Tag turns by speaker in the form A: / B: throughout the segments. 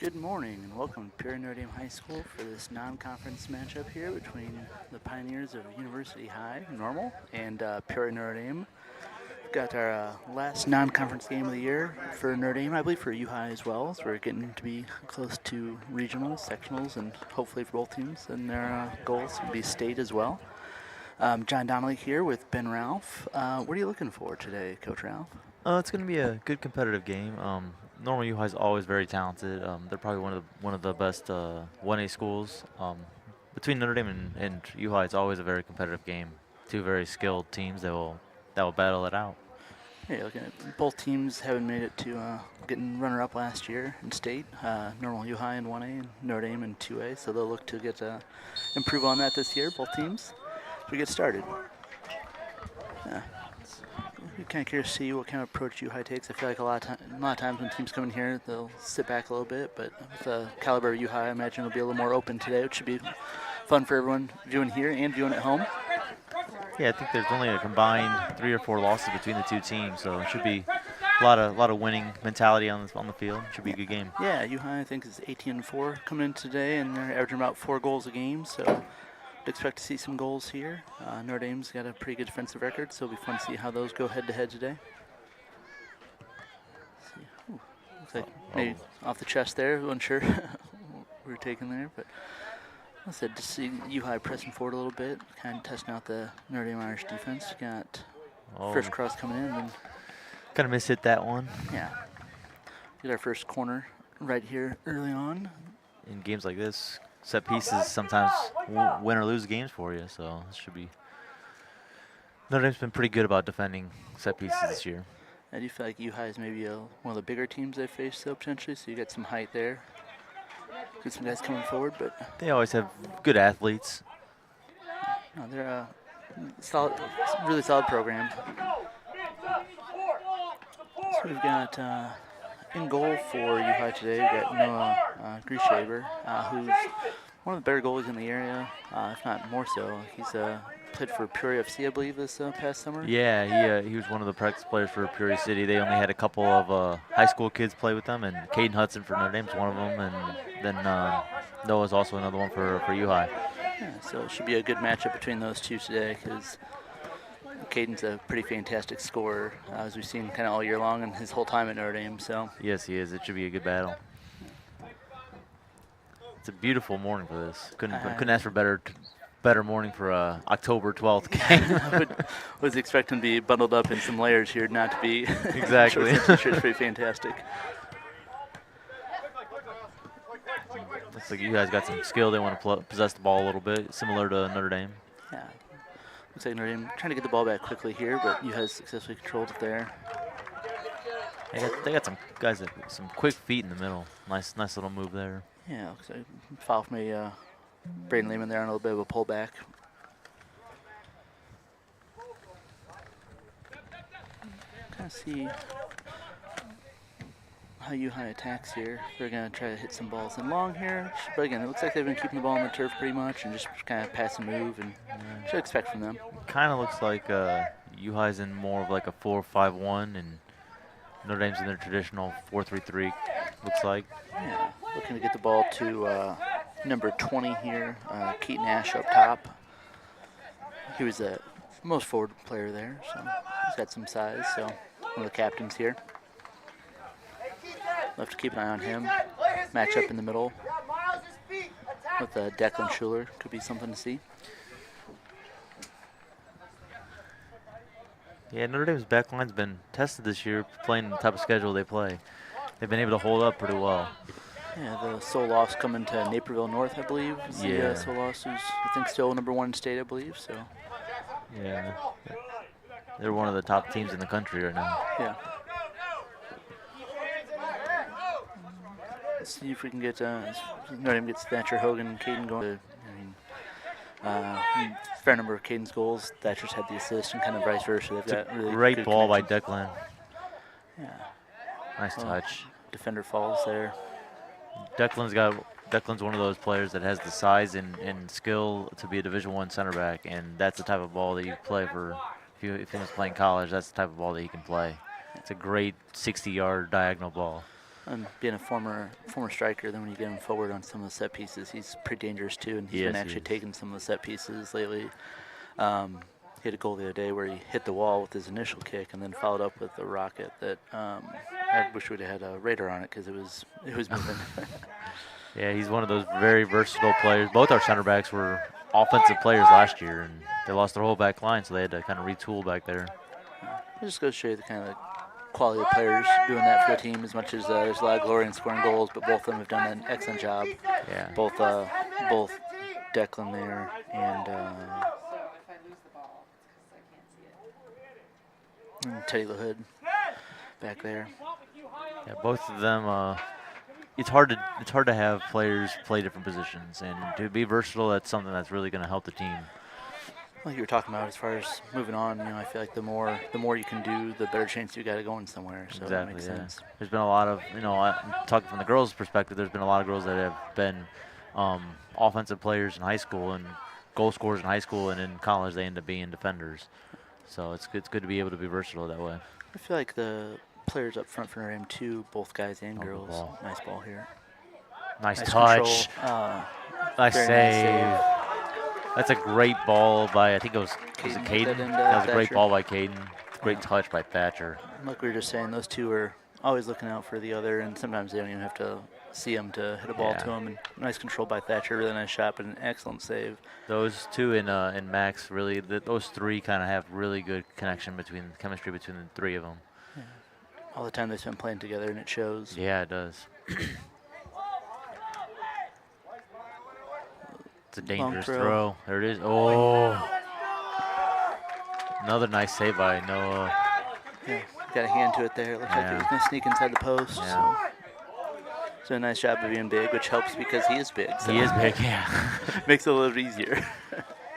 A: Good morning and welcome to Notre Dame High School for this non-conference matchup here between the Pioneers of University High, Normal, and Notre Dame. We've got our last non-conference game of the year for Notre Dame, I believe for U High as well, so we're getting to be close to regionals, sectionals, and hopefully for both teams, and their goals to be state as well. John Donnelly here with Ben Ralph. What are you looking for today, Coach Ralph?
B: It's going to be a good competitive game. Normal U High is always very talented. They're probably one of the best 1A schools. Between Notre Dame and U High, it's always a very competitive game. Two very skilled teams that will battle it out.
A: Yeah, looking at both teams having made it to getting runner-up last year in state. Normal U High in 1A and Notre Dame in 2A, so they'll look to get improve on that this year, both teams. So we get started. I'm kind of curious to see what kind of approach U High takes. I feel like a lot of times when teams come in here, they'll sit back a little bit, but with the caliber of U High, I imagine it'll be a little more open today, which should be fun for everyone viewing here and viewing at home.
B: Yeah, I think there's only a combined 3 or 4 losses between the two teams, so it should be a lot of winning mentality on the field. Should be a good game.
A: Yeah, U High I think is 18-4 coming in today, and they're averaging about 4 goals a game, so I'd expect to see some goals here. Notre Dame's got a pretty good defensive record, so it'll be fun to see how those go head-to-head today. Looks like maybe off the chest there. Wasn't sure we were taking there, but I said just see U High pressing forward a little bit, kind of testing out the Notre Dame Irish defense. Got first cross coming in, and
B: Kind of mishit that one.
A: yeah, get our first corner right here early on.
B: In games like this, set pieces sometimes win or lose games for you, so it should be. Notre Dame's been pretty good about defending set pieces this year.
A: I do feel like U High is maybe one of the bigger teams they've faced, though, potentially, so you got some height there. Get some guys coming forward, but
B: They always have good athletes.
A: no, they're a solid, really solid program. So we've got in goal for U High today, we've got Noah Grieshaber, who's one of the better goalies in the area, if not more so. He's played for Peoria FC, I believe, this past summer.
B: Yeah, he was one of the practice players for Peoria City. They only had a couple of high school kids play with them, and Caden Hudson for Notre Dame's one of them, and then Noah's also another one for U High.
A: Yeah, so it should be a good matchup between those two today because Caden's a pretty fantastic scorer, as we've seen kind of all year long and his whole time at Notre Dame. So
B: Yes, he is. It should be a good battle. It's a beautiful morning for this. Couldn't ask for better morning for October 12th game.
A: was expecting to be bundled up in some layers here, not to be.
B: Exactly.
A: It's pretty fantastic.
B: Looks like you guys got some skill. They want to possess the ball a little bit, similar to Notre Dame.
A: Yeah. Looks like Notre Dame trying to get the ball back quickly here, but U has successfully controlled it there.
B: They got some guys with some quick feet in the middle. Nice little move there.
A: Yeah, looks like foul from Braden Lehman there on a little bit of a pullback. Kind of see how U High attacks here. They're going to try to hit some balls in long here. But again, it looks like they've been keeping the ball on the turf pretty much and just kind of pass and move, and should expect from them.
B: Kind of looks like U High's in more of like a 4-5-1, and Notre Dame's in their traditional 4-3-3. Looks like.
A: Yeah, looking to get the ball to number 20 here, Keaton Ash up top. He was the most forward player there, so he's got some size. So one of the captains here. We'll have to keep an eye on him. Match up in the middle with Declan Schuler. Could be something to see.
B: Yeah, Notre Dame's backline's been tested this year, playing the type of schedule they play. They've been able to hold up pretty well.
A: Yeah, the Solos coming to Naperville North, I believe.
B: Yeah.
A: Solos, who's I think still number 1 in state, I believe. So.
B: Yeah. They're one of the top teams in the country right now.
A: Yeah. Let's see if we can get Notre Dame gets Thatcher, Hogan, and Caden going. Fair number of Caden's goals. Thatcher's had the assist, and kind of vice versa. They've got really
B: Great
A: good
B: ball by
A: connections.
B: Declan.
A: Yeah.
B: Nice touch.
A: Defender falls there.
B: Declan's one of those players that has the size and skill to be a Division I center back, and that's the type of ball that you play for. If he was playing college, that's the type of ball that he can play. It's a great 60-yard diagonal ball.
A: And being a former striker, then when you get him forward on some of the set pieces, he's pretty dangerous too. And he's been actually taking some of the set pieces lately. He had a goal the other day where he hit the wall with his initial kick and then followed up with a rocket that I wish we'd have had a radar on it because it was moving.
B: Yeah, he's one of those very versatile players. Both our center backs were offensive players last year, and they lost their whole back line, so they had to kind of retool back there.
A: It just goes to show you the kind of quality of players doing that for the team. As much as there's a lot of glory in scoring goals, but both of them have done an excellent job.
B: Yeah.
A: Both Declan there and Teddy LaHood back there.
B: Yeah, both of them. It's hard to have players play different positions, and to be versatile, that's something that's really going to help the team.
A: Like you were talking about, as far as moving on, I feel like the more you can do, the better chance you got of going somewhere. So
B: exactly,
A: it makes sense.
B: There's been a lot of, talking from the girls' perspective, there's been a lot of girls that have been offensive players in high school and goal scorers in high school, and in college they end up being defenders. So it's good to be able to be versatile that way.
A: I feel like the players up front for Notre Dame too, both guys and girls. Nice ball here.
B: Nice touch. Nice save. That's a great ball by, I think it was Caden? That was a great ball by Caden. Great touch by Thatcher.
A: Like we were just saying, those two are always looking out for the other, and sometimes they don't even have to see them to hit a ball to them. And nice control by Thatcher, really nice shot, but an excellent save.
B: Those two and Max, really, those three kind of have really good chemistry between the three of them.
A: Yeah. All the time they spend playing together, and it shows.
B: Yeah, it does. It's a dangerous throw. There it is. Oh. Another nice save by Noah.
A: Yeah, got a hand to it there. It looks like it was going to sneak inside the post.
B: Yeah.
A: So a nice job of being big, which helps because he is big. So
B: he is big, yeah.
A: Makes it a little bit easier.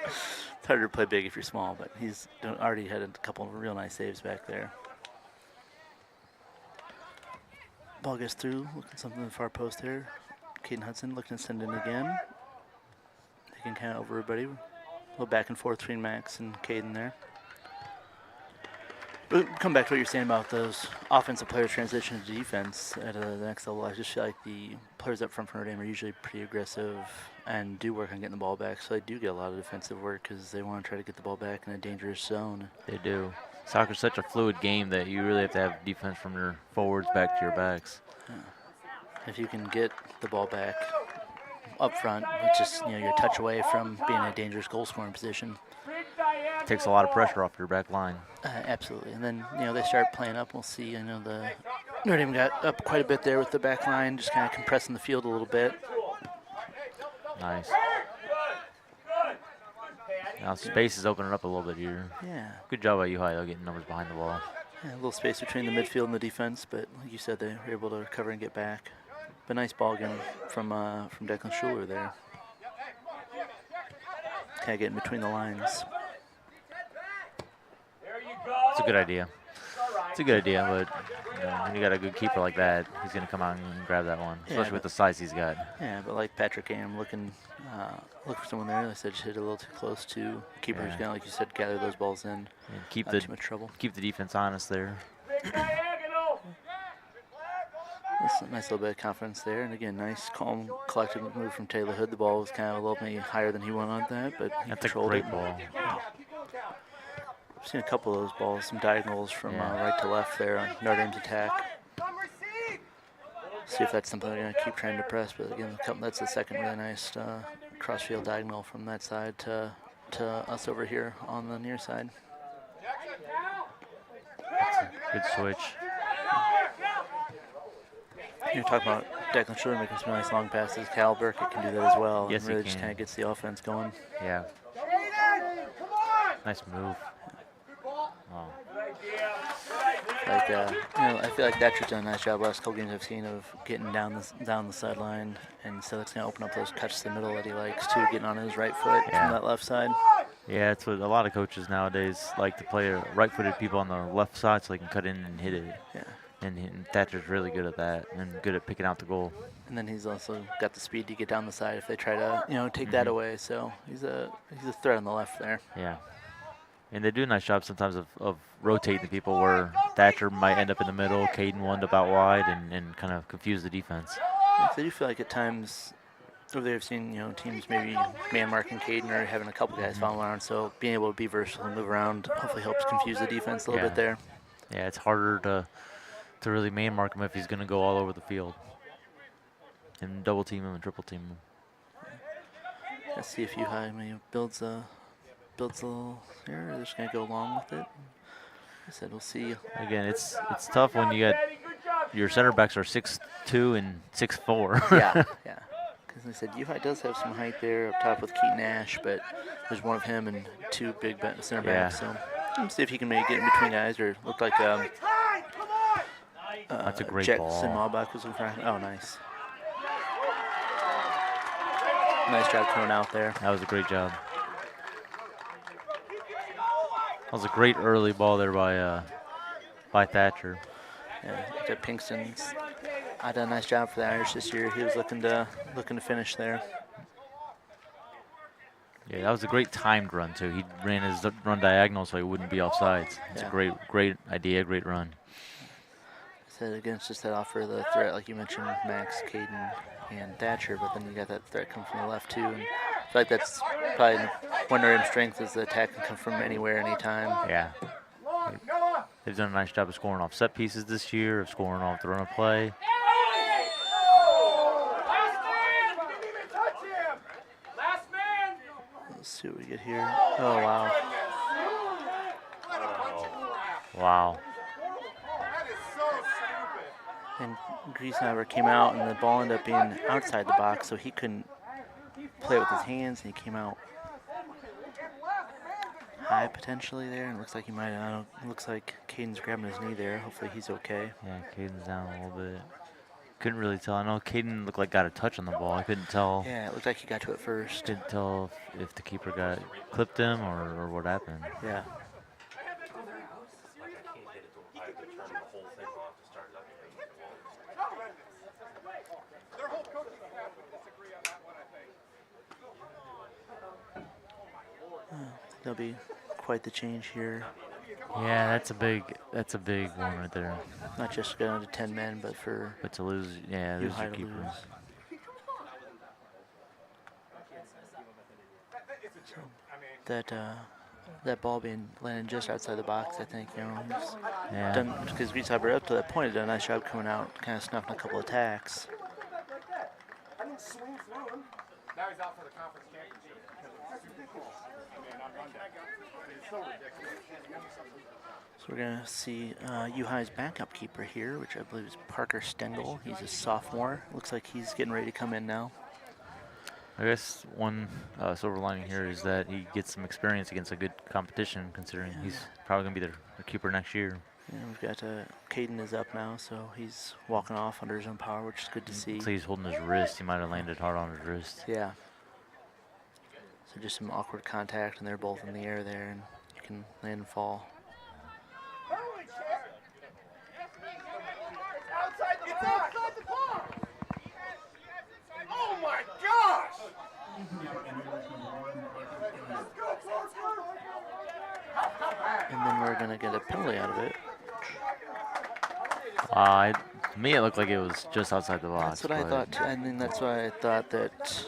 A: It's harder to play big if you're small, but he's already had a couple of real nice saves back there. Ball gets through, looking something in the far post there. Caden Hudson looking to send in again. Taking kind of over everybody. A little back and forth between Max and Caden there. But come back to what you're saying about those offensive players transition to defense at the next level. I just feel like the players up front for Notre Dame are usually pretty aggressive and do work on getting the ball back. So they do get a lot of defensive work because they want to try to get the ball back in a dangerous zone.
B: They do. Soccer's such a fluid game that you really have to have defense from your forwards back to your backs.
A: Yeah. If you can get the ball back up front, it's just you're a touch away from being in a dangerous goal scoring position.
B: It takes a lot of pressure off your back line.
A: Absolutely, and then they start playing up. We'll see. I know the Notre Dame got up quite a bit there with the back line, just kind of compressing the field a little bit.
B: Nice. Now space is opening up a little bit here.
A: Yeah.
B: Good job by U-High though, getting numbers behind the ball.
A: Yeah, a little space between the midfield and the defense, but like you said, they were able to recover and get back. But nice ball again from Declan Schuler there. Kind of getting between the lines.
B: It's a good idea. It's a good idea, but when you got a good keeper like that, he's going to come out and grab that one, especially with the size he's got.
A: Yeah, but like Patrick Am looking for someone there. I said just hit a little too close to keeper who's going to, like you said, gather those balls in.
B: And keep
A: too much trouble.
B: Keep the defense honest there.
A: That's a nice little bit of confidence there. And again, nice, calm, collected move from Taylor Hood. The ball was kind of a little maybe higher than he wanted that, but he controlled it.
B: That's a great ball.
A: I've seen a couple of those balls, some diagonals from right to left there on Notre Dame's attack. See if that's something they're going to keep trying to press. But again, that's the second really nice crossfield diagonal from that side to us over here on the near side.
B: That's a good switch.
A: You're talking about Declan Schuler making some nice long passes. Cal Burkett can do that as well.
B: Yes,
A: and really
B: he
A: just
B: can.
A: kind of gets the offense going.
B: Yeah. Nice move. Wow.
A: I feel like Thatcher's done a nice job last couple games I've seen of getting down the sideline, and so that's going to open up those cuts to the middle that he likes too, getting on his right foot from that left side.
B: Yeah, it's what a lot of coaches nowadays like to play right-footed people on the left side so they can cut in and hit it.
A: Yeah.
B: And Thatcher's really good at that and good at picking out the goal.
A: And then he's also got the speed to get down the side if they try to take that away. So he's a threat on the left there.
B: Yeah. And they do a nice job sometimes of rotating the people where Thatcher might end up in the middle, Caden will end up out wide, and kind of confuse the defense.
A: I do feel like at times over there I've seen teams maybe man marking Caden or having a couple guys follow around. So being able to be versatile and move around hopefully helps confuse the defense a little bit there.
B: Yeah, it's harder to really man mark him if he's going to go all over the field and double team him and triple team him.
A: Let's see if U-High maybe builds a little here. They're just gonna go along with it. I said we'll see.
B: Again, it's tough when you got your center backs are 6'2" and 6'4".
A: yeah. Because I said U-High does have some height there up top with Keaton Ash, but there's one of him and two big center backs. So let's see if he can maybe get in between guys or look like
B: That's a great
A: Jackson
B: ball.
A: Malbach was in front. Oh, nice. Nice job coming out there.
B: That was a great job. That was a great early ball there by Thatcher.
A: Yeah, Pinkston's done a nice job for the Irish this year. He was looking to finish there.
B: Yeah, that was a great timed run too. He ran his run diagonal so he wouldn't be offsides. It's a great idea, great run.
A: So again, it's just that offer the threat, like you mentioned, with Max, Caden, and Thatcher, but then you got that threat come from the left too. And I feel like that's probably one of their strengths is the attack can come from anywhere, anytime.
B: Yeah. They've done a nice job of scoring off set pieces this year, of scoring off the run of play.
A: Let's see what we get here. Oh, wow.
B: Wow.
A: And Griesheimer came out, and the ball ended up being outside the box, so he couldn't play with his hands, and he came out high potentially there, and it looks like he might have. Looks like Caden's grabbing his knee there. Hopefully he's okay.
B: Yeah, Caden's down a little bit. Couldn't really tell. I know Caden looked like got a touch on the ball. I couldn't tell.
A: Yeah, it looked like he got to it first.
B: Couldn't tell if the keeper got clipped him or what happened.
A: Yeah. That'll be quite the change here.
B: Yeah, that's a big one right there.
A: Not just going to 10 men, but
B: to lose, lose your keeper.
A: That ball being landed just outside the box, I think,
B: Yeah.
A: done because Griesheimer up to that point had done a nice job coming out, kind of snuffing a couple attacks.
C: I didn't swing through him. Now he's out for the conference championship. It's so ridiculous.
A: So we're going to see U-High's backup keeper here, which I believe is Parker Stengel. He's a sophomore. Looks like he's getting ready to come in now.
B: I guess one silver lining here is that he gets some experience against a good competition, considering he's probably going to be their keeper next year.
A: Yeah, we've got Caden is up now, so he's walking off under his own power, which is good to see.
B: Looks like he's holding his wrist. He might have landed hard on his wrist.
A: Yeah. So just some awkward contact, and they're both in the air there, and you can land and fall.
C: Outside the box! Outside the box! Oh my gosh!
A: And then we're going to get a penalty out of it.
B: To me, it looked like it was just outside the box.
A: That's what I thought, too. I mean, that's why I thought that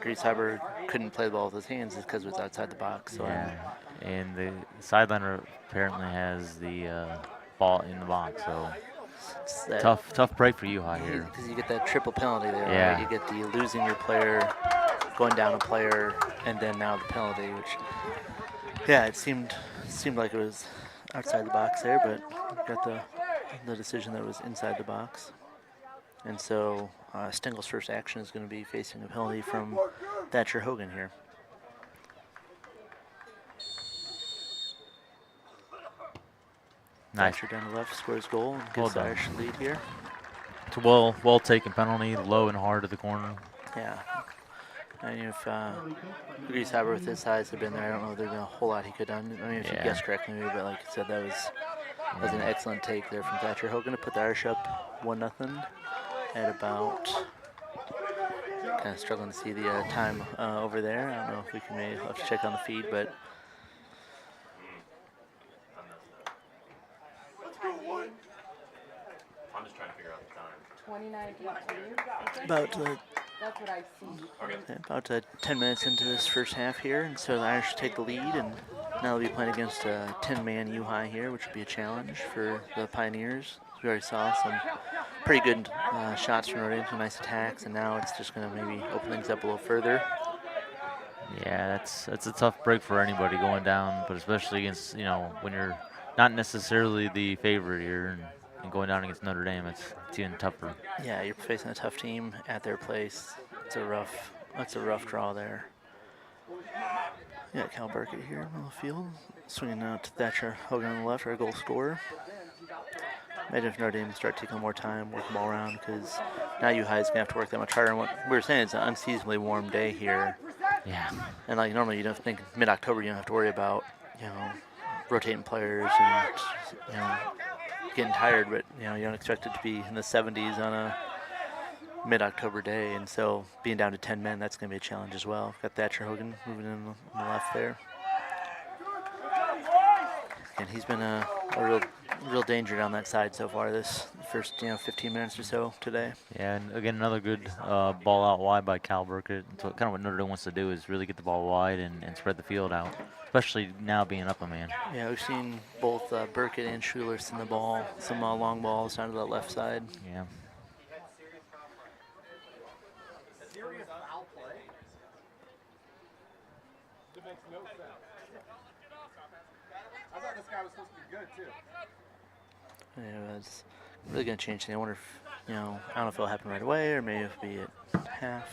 A: Griesheimer couldn't play the ball with his hands is because it was outside the box. So
B: yeah, and the sideliner apparently has the ball in the box, so tough break for U-High here.
A: Because you get that triple penalty there,
B: Yeah.
A: right? You get the losing your player, going down a player, and then now the penalty, which, yeah, it seemed like it was outside the box there, but you got the decision that it was inside the box. And so Stengel's first action is going to be facing a penalty from Thatcher Hogan here.
B: Nice.
A: Thatcher down the left scores goal and
B: Well
A: gets the
B: done.
A: Irish lead here.
B: It's a well taken penalty, low and hard to the corner.
A: Yeah. And if Griesheimer with his size had been there, I don't know if there'd been a whole lot he could have done. I mean, if you
B: Yeah.
A: guessed correctly, maybe, but like you said, that was an excellent take there from Thatcher Hogan to put the Irish up 1-0 at about. Kind of struggling to see the time over there. I don't know if we can maybe have to check on the feed, but About
D: That's what I see.
A: about 10 minutes into this first half here, and so the Irish take the lead, and now they'll be playing against a 10-man U-High here, which will be a challenge for the Pioneers. We already saw some pretty good shots from Notre Dame, some nice attacks, and now it's just going to maybe open things up a little further.
B: Yeah, that's a tough break for anybody going down, but especially against, when you're not necessarily the favorite here and going down against Notre Dame, it's even tougher.
A: Yeah, you're facing a tough team at their place. That's a rough draw there. Yeah, Cal Burkett here on the field, swinging out to Thatcher Hogan on the left, our goal scorer. Imagine if Notre Dame start taking more time, work the ball around, because now U-High is going to have to work that much harder. And what we were saying, it's an unseasonably warm day here.
B: Yeah.
A: And like normally you don't think mid-October you don't have to worry about, rotating players and, getting tired, but, you don't expect it to be in the 70s on a mid-October day. And so being down to 10 men, that's going to be a challenge as well. Got Thatcher Hogan moving in on the left there. And he's been a real danger down that side so far this first 15 minutes or so today.
B: Yeah, and again, another good ball out wide by Cal Burkett. So kind of what Notre Dame wants to do is really get the ball wide and spread the field out, especially now being up a man.
A: Yeah, we've seen both Burkett and Schuler send the ball, some long balls down to that left side.
B: Yeah.
C: I thought this guy was supposed to be good too.
A: Yeah, it's really going to change things. I wonder if, I don't know if it'll happen right away or maybe it'll be at half.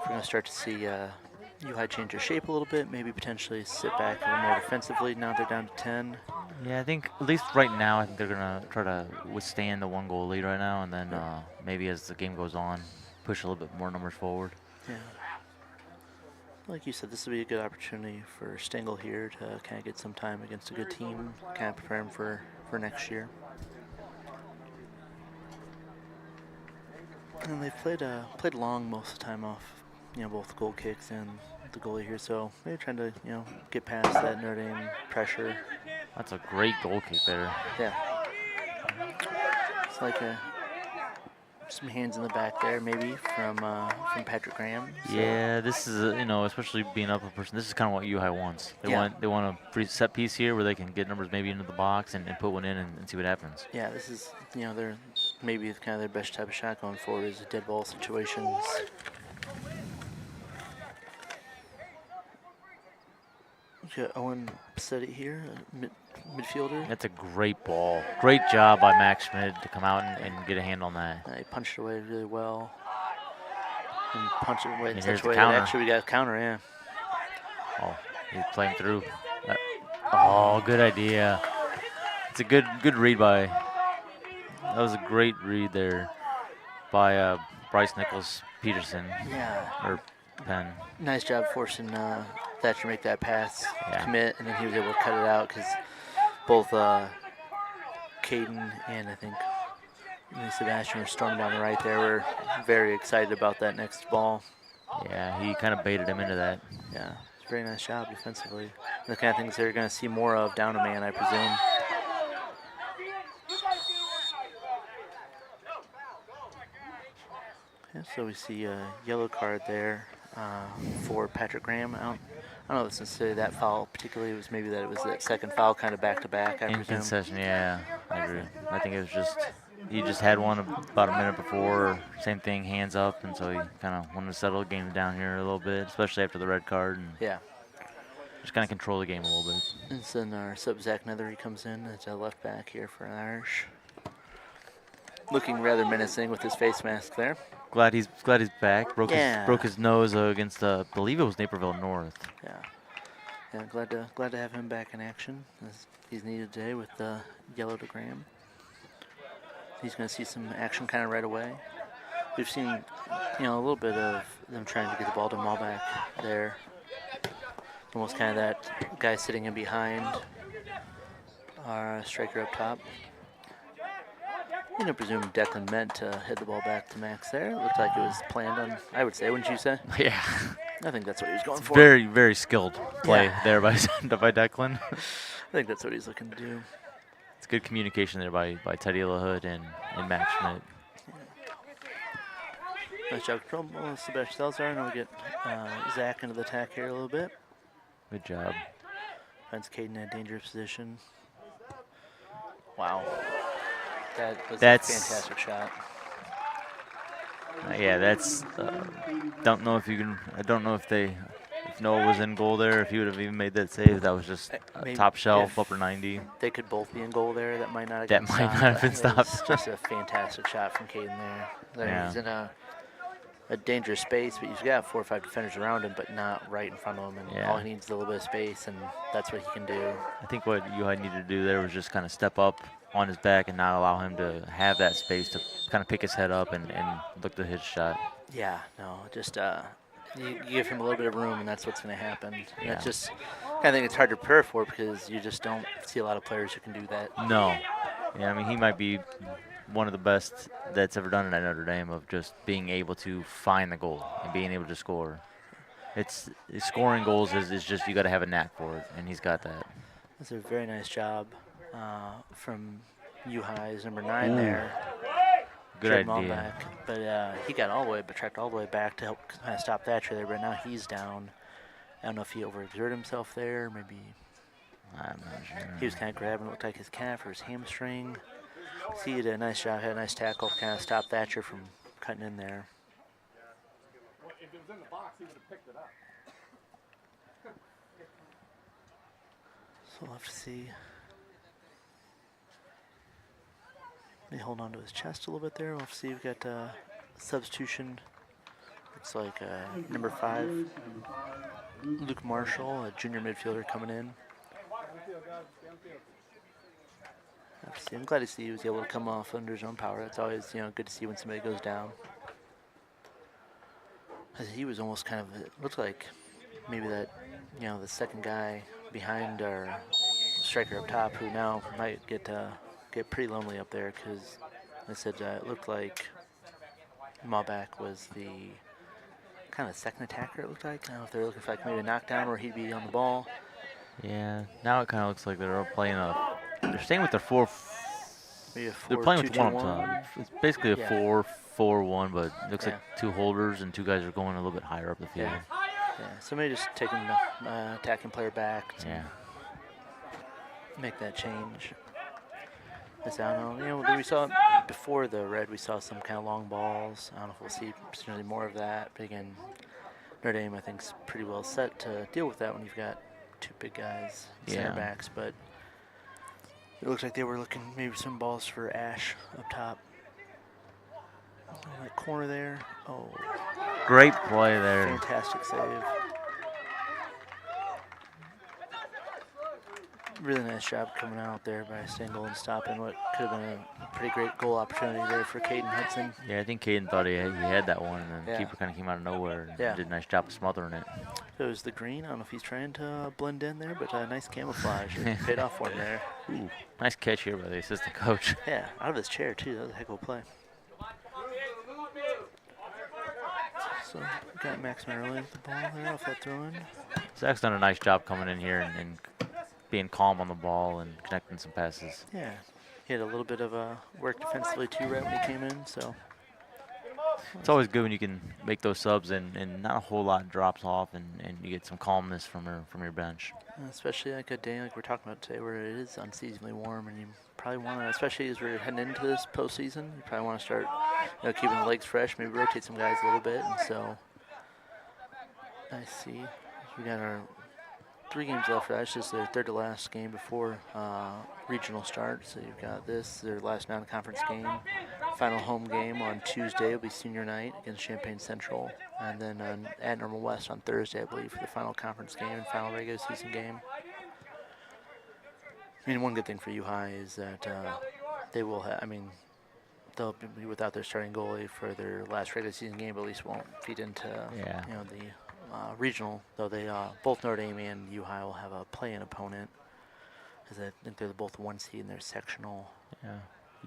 A: We're going to start to see U-High change their shape a little bit, maybe potentially sit back a little more defensively now they're down to 10.
B: Yeah, I think at least right now, I think they're going to try to withstand the 1-goal lead right now, and then maybe as the game goes on, push a little bit more numbers forward.
A: Yeah. Like you said, this will be a good opportunity for Stengel here to kind of get some time against a good team, kind of prepare him for next year. And they've played long most of the time off, both goal kicks and the goalie here. So maybe trying to, get past that Notre Dame pressure.
B: That's a great goal kick there.
A: Yeah. It's like some hands in the back there, maybe from Patrick Graham. So.
B: Yeah, this is especially being up a person. This is kind of what U-High wants. They want a free set piece here where they can get numbers maybe into the box and put one in and see what happens.
A: Yeah, this is they're maybe kind of their best type of shot going forward is dead ball situations. We got Owen Passetti here, midfielder.
B: That's a great ball. Great job by Max Schmidt to come out and get a hand on that.
A: He punched it away really well. And punched it away in
B: And
A: such
B: here's
A: a
B: the
A: way that
B: counter.
A: actually we got a counter, yeah.
B: Oh, he's playing through. Oh, good idea. It's a good read by. That was a great read there by Bryce Nichols Peterson.
A: Yeah.
B: Or Penn.
A: Nice job forcing Thatcher to make that pass,
B: Yeah.
A: commit, and then he was able to cut it out because both Caden and I think Sebastian were storming down the right there. We're very excited about that next ball.
B: Yeah, he kind of baited him into that.
A: Yeah, it's a very nice job defensively. The kind of things they're going to see more of down a man, I presume. Yeah, so we see a yellow card there for Patrick Graham. I don't know if it's necessarily that foul particularly. It was maybe that it was that second foul kind of back-to-back, I
B: In
A: presume.
B: concession, yeah, I agree. I think it was just, he just had one about a minute before, same thing, hands up, and so he kind of wanted to settle the game down here a little bit, especially after the red card, and
A: Yeah.
B: just kind of control the game a little bit.
A: And then our sub Zach Nethery comes in as a left back here for an Irish. Looking rather menacing with his face mask there.
B: Glad he's back. Broke
A: Yeah.
B: his nose against I believe it was Naperville North.
A: Yeah. Yeah, glad to have him back in action as he's needed today with the yellow to Graham. He's going to see some action kind of right away. We've seen, a little bit of them trying to get the ball to Malback there. Almost kind of that guy sitting in behind our striker up top. I presume Declan meant to hit the ball back to Max there. It looked like it was planned on, I would say, wouldn't you say?
B: Yeah.
A: I think that's what he was going for.
B: Very, very skilled play
A: Yeah.
B: there by Declan.
A: I think that's what he's looking to do.
B: It's good communication there by Teddy LaHood and Matt Schmidt.
A: Nice job control. Well, Sebastian Salazar, and we'll get Zach into the attack here a little bit.
B: Good job.
A: Finds Caden in a dangerous position. Wow. That was
B: That's-
A: a fantastic shot.
B: Yeah, that's. Don't know if you can. I don't know if Noah was in goal there, if he would have even made that save. That was just a
A: Maybe
B: top shelf,
A: if
B: upper 90.
A: They could both be in goal there. That might not have
B: That
A: gotten
B: might
A: stopped.
B: not have been
A: That was
B: stopped.
A: just a fantastic shot from Caden there.
B: Yeah.
A: He's in a dangerous space, but he's got 4 or 5 defenders around him, but not right in front of him. And
B: Yeah.
A: all he needs is a little bit of space, and that's what he can do.
B: I think what UI needed to do there was just kind of step up on his back and not allow him to have that space to kind of pick his head up and look to his shot.
A: Yeah, no, just you give him a little bit of room, and that's what's going to happen. And
B: Yeah.
A: it's just, I think it's hard to prepare for because you just don't see a lot of players who can do that.
B: No. Yeah, I mean, he might be one of the best that's ever done it at Notre Dame of just being able to find the goal and being able to score. Scoring goals is just you got to have a knack for it, and he's got that.
A: That's a very nice job from U-High's number 9 there.
B: Good
A: Driven all
B: idea.
A: back. But he got all the way, but tracked all the way back to help kind of stop Thatcher there. But now he's down. I don't know if he overexerted himself there. Maybe
B: I'm not sure.
A: he was kind of grabbing, it looked like his calf or his hamstring. So he did a nice job, had a nice tackle, kind of stopped Thatcher from cutting in there.
C: If it was in the box, he would have picked it up.
A: So we'll have to see. Let me hold on to his chest a little bit there. We'll have to see. We've got substitution. Looks like number 5, Luke Marshall, a junior midfielder coming in. Have to see. I'm glad to see he was able to come off under his own power. That's always, good to see when somebody goes down. He was almost kind of, it looked like maybe that, the second guy behind our striker up top, who now might get pretty lonely up there, because I said it looked like Mauback was the kind of second attacker. It looked like. I don't know if they're looking for like maybe a knockdown where he'd be on the ball.
B: Yeah, now it kind of looks like they're playing they're staying with their 4.
A: Maybe a
B: They're playing with 1
A: 4-2-2-1.
B: up top. It's basically a
A: Yeah.
B: 4-4-1, but it looks
A: Yeah.
B: like 2 holders and 2 guys are going a little bit higher up the field.
A: Yeah, somebody just taking the attacking player back to
B: Yeah.
A: make that change. Yes, I don't know. We saw before the red, we saw some kind of long balls. I don't know if we'll see certainly more of that. But again, Notre Dame, I think, is pretty well set to deal with that when you've got 2 big guys, center
B: Yeah.
A: backs. But it looks like they were looking maybe some balls for Ash up top. That corner there. Oh,
B: Great play there.
A: fantastic save. Really nice job coming out there by Stengel and stopping what could have been a pretty great goal opportunity there for Caden Hudson.
B: Yeah, I think Caden thought he had that one, and then the
A: Yeah.
B: keeper kind of came out of nowhere and
A: Yeah.
B: did a nice job of smothering it.
A: It was the green. I don't know if he's trying to blend in there, but nice camouflage. It paid off for him there.
B: Ooh, nice catch here by the assistant coach.
A: Yeah, out of his chair, too. That was a heck of a play. So, got Max Merrill with the ball there off that throw in.
B: Zach's done a nice job coming in here and being calm on the ball and connecting some passes.
A: Yeah, he had a little bit of work defensively, too, right when he came in, so.
B: It's always good when you can make those subs and not a whole lot drops off and you get some calmness from your bench.
A: Especially like a day like we're talking about today where it is unseasonably warm, and you probably want to, especially as we're heading into this postseason, you probably want to start keeping the legs fresh, maybe rotate some guys a little bit. And so I see we got our 3 games left. That's just their third to last game before regional start. So you've got their last non-conference game. Final home game on Tuesday will be senior night against Champaign Central, and then at Normal West on Thursday, I believe, for the final conference game and final regular season game. I mean, one good thing for U-High is that they will have, they'll be without their starting goalie for their last regular season game, but at least won't feed into
B: Yeah.
A: the regional, though they both Notre Dame and U-High will have a play-in opponent, because I think they're both 1 seed in their sectional.
B: Yeah.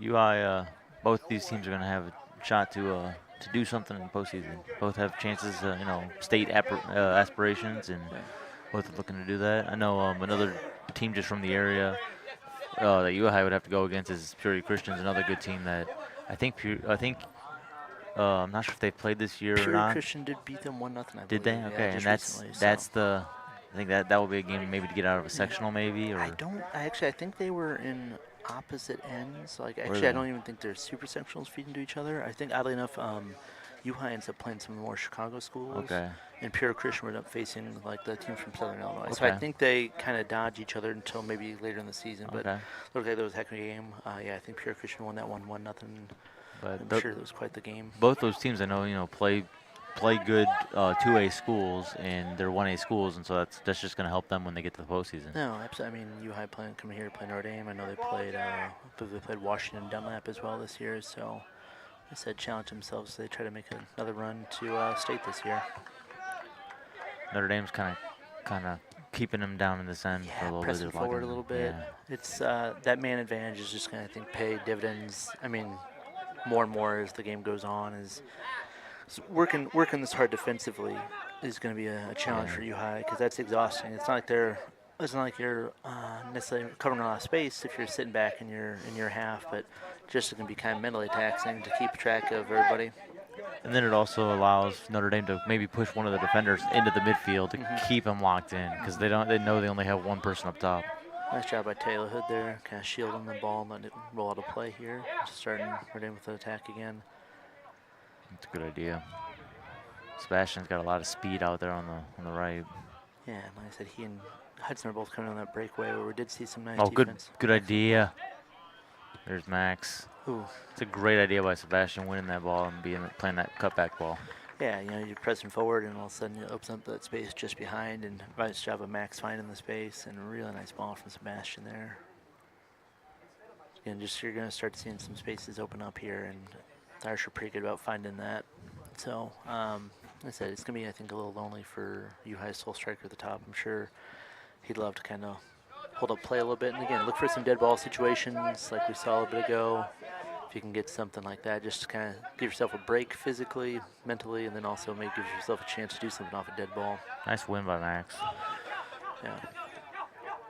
B: UI, both these teams are going to have a shot to do something in the postseason. Both have chances, state aspirations, and both are looking to do that. I know another team just from the area that UI would have to go against is Purity Christians, another good team that I think I'm not sure if they played this year or
A: Pure
B: not.
A: Christian did beat them 1-0, I believe.
B: Did they?
A: Yeah,
B: Okay, and
A: just
B: that's
A: recently,
B: that's
A: so.
B: the. I think that will be a game maybe to get out of a sectional maybe, or
A: I think they were in opposite ends. Like,
B: were
A: actually, I
B: they?
A: don't even think their super sectionals feed into each other. I think, oddly enough, U-High ends up playing some of the more Chicago schools.
B: Okay.
A: And Pure Christian would end up facing, like, the teams from Southern Illinois. So I
B: Okay.
A: think they kind of dodge each other until maybe later in the season. But
B: Okay.
A: looked like that was a heck of a game. Yeah, I think Pure Christian won that one 1-0.
B: But
A: I'm sure it was quite the game.
B: both those teams I know play good 2A schools, and they're 1A schools, and so that's just going to help them when they get to the postseason.
A: No, absolutely. I mean, U-High coming here to play Notre Dame. I know I believe they played Washington Dunlap as well this year. So I said challenge themselves. So they try to make another run to state this year.
B: Notre Dame's kind of keeping them down in this end for a little
A: pressing
B: bit.
A: forward a little bit.
B: Yeah.
A: It's that man advantage is just going to, I think, pay dividends. I mean, more and more as the game goes on, is working this hard defensively is going to be a challenge for U-High, because that's exhausting. It's not like you're necessarily covering a lot of space if you're sitting back in your half, but just going to be kind of mentally taxing to keep track of everybody.
B: And then it also allows Notre Dame to maybe push one of the defenders into the midfield to keep them locked in, because they know they only have one person up top.
A: Nice job by Taylor Hood there, kind of shielding the ball and letting it roll out of play here. Just starting Notre Dame with an attack again.
B: That's a good idea. Sebastian's got a lot of speed out there on the right.
A: Yeah, and like I said, he and Hudson are both coming on that breakaway where we did see some nice
B: defense.
A: defense.
B: Good idea. There's Max.
A: Ooh.
B: It's a great idea by Sebastian winning that ball and playing that cutback ball.
A: Yeah, you're pressing forward, and all of a sudden it opens up that space just behind, and nice job of Max finding the space, and a really nice ball from Sebastian there. Again, you're going to start seeing some spaces open up here, and the Irish are pretty good about finding that. So, like I said, it's going to be, I think, a little lonely for U-High's sole striker at the top. I'm sure he'd love to kind of hold up play a little bit, and again, look for some dead ball situations like we saw a bit ago. If you can get something like that, just to kind of give yourself a break physically, mentally, and then also maybe give yourself a chance to do something off a dead ball.
B: Nice win by Max.
A: Yeah.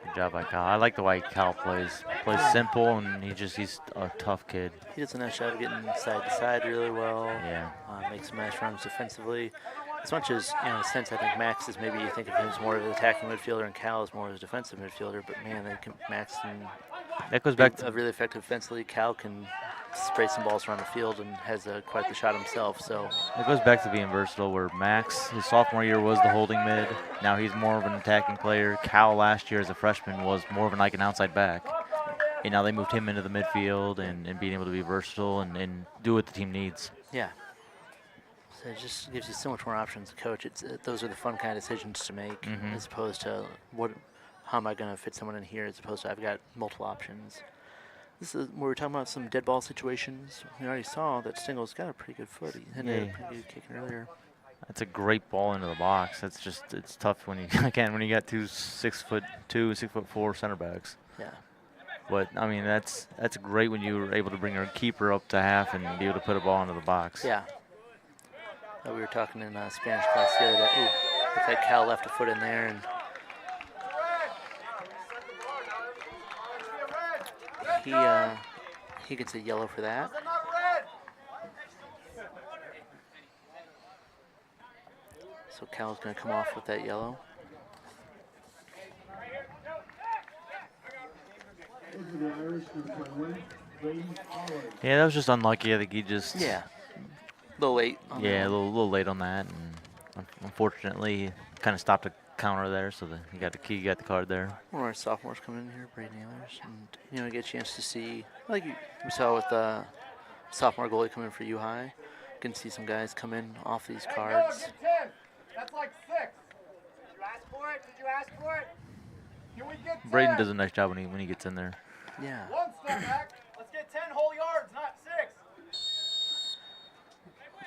B: Good job by Kyle. I like the way Kyle plays. Plays simple, and he's a tough kid.
A: He does a nice job of getting side to side really well.
B: Yeah.
A: Makes some nice runs defensively. As much as, in a sense, I think Max is, maybe you think of him as more of an attacking midfielder and Cal is more of a defensive midfielder, but man, Max can
B: that goes back
A: to a really effective defensively. Cal can spray some balls around the field and has quite the shot himself. So
B: it goes back to being versatile, where Max, his sophomore year, was the holding mid. Now he's more of an attacking player. Cal last year as a freshman was more of an outside back. And now they moved him into the midfield and being able to be versatile and do what the team needs.
A: Yeah. So it just gives you so much more options to coach. Those are the fun kind of decisions to make, as opposed to how am I going to fit someone in here, as opposed to I've got multiple options. This is where we're talking about some dead ball situations. We already saw that Stingel's got a pretty good foot. He had a pretty good kick earlier.
B: That's a great ball into the box. It's tough when you when you got 6'2", 6'4" center backs.
A: Yeah.
B: But I mean that's great when you were able to bring your keeper up to half and be able to put a ball into the box.
A: Yeah. We were talking in Spanish class the other day. Ooh, looks like Cal left a foot in there, and he gets a yellow for that. So Cal's going to come off with that yellow.
B: Yeah, that was just unlucky. I think he just
A: a little late.
B: A little late on that, and unfortunately, he kind of stopped a counter there, so he got the card there.
A: One of our sophomores coming in here, Braden Ehlers, and you get a chance to see, like we saw with the sophomore goalie coming for U-High. You can see some guys come in off these cards.
C: That's like 6. Did you ask for it? Did you ask for it? Can we get 10?
B: Braden does a nice job when he gets in there.
A: Yeah.
C: One step back. Let's get 10 whole yards, not 6.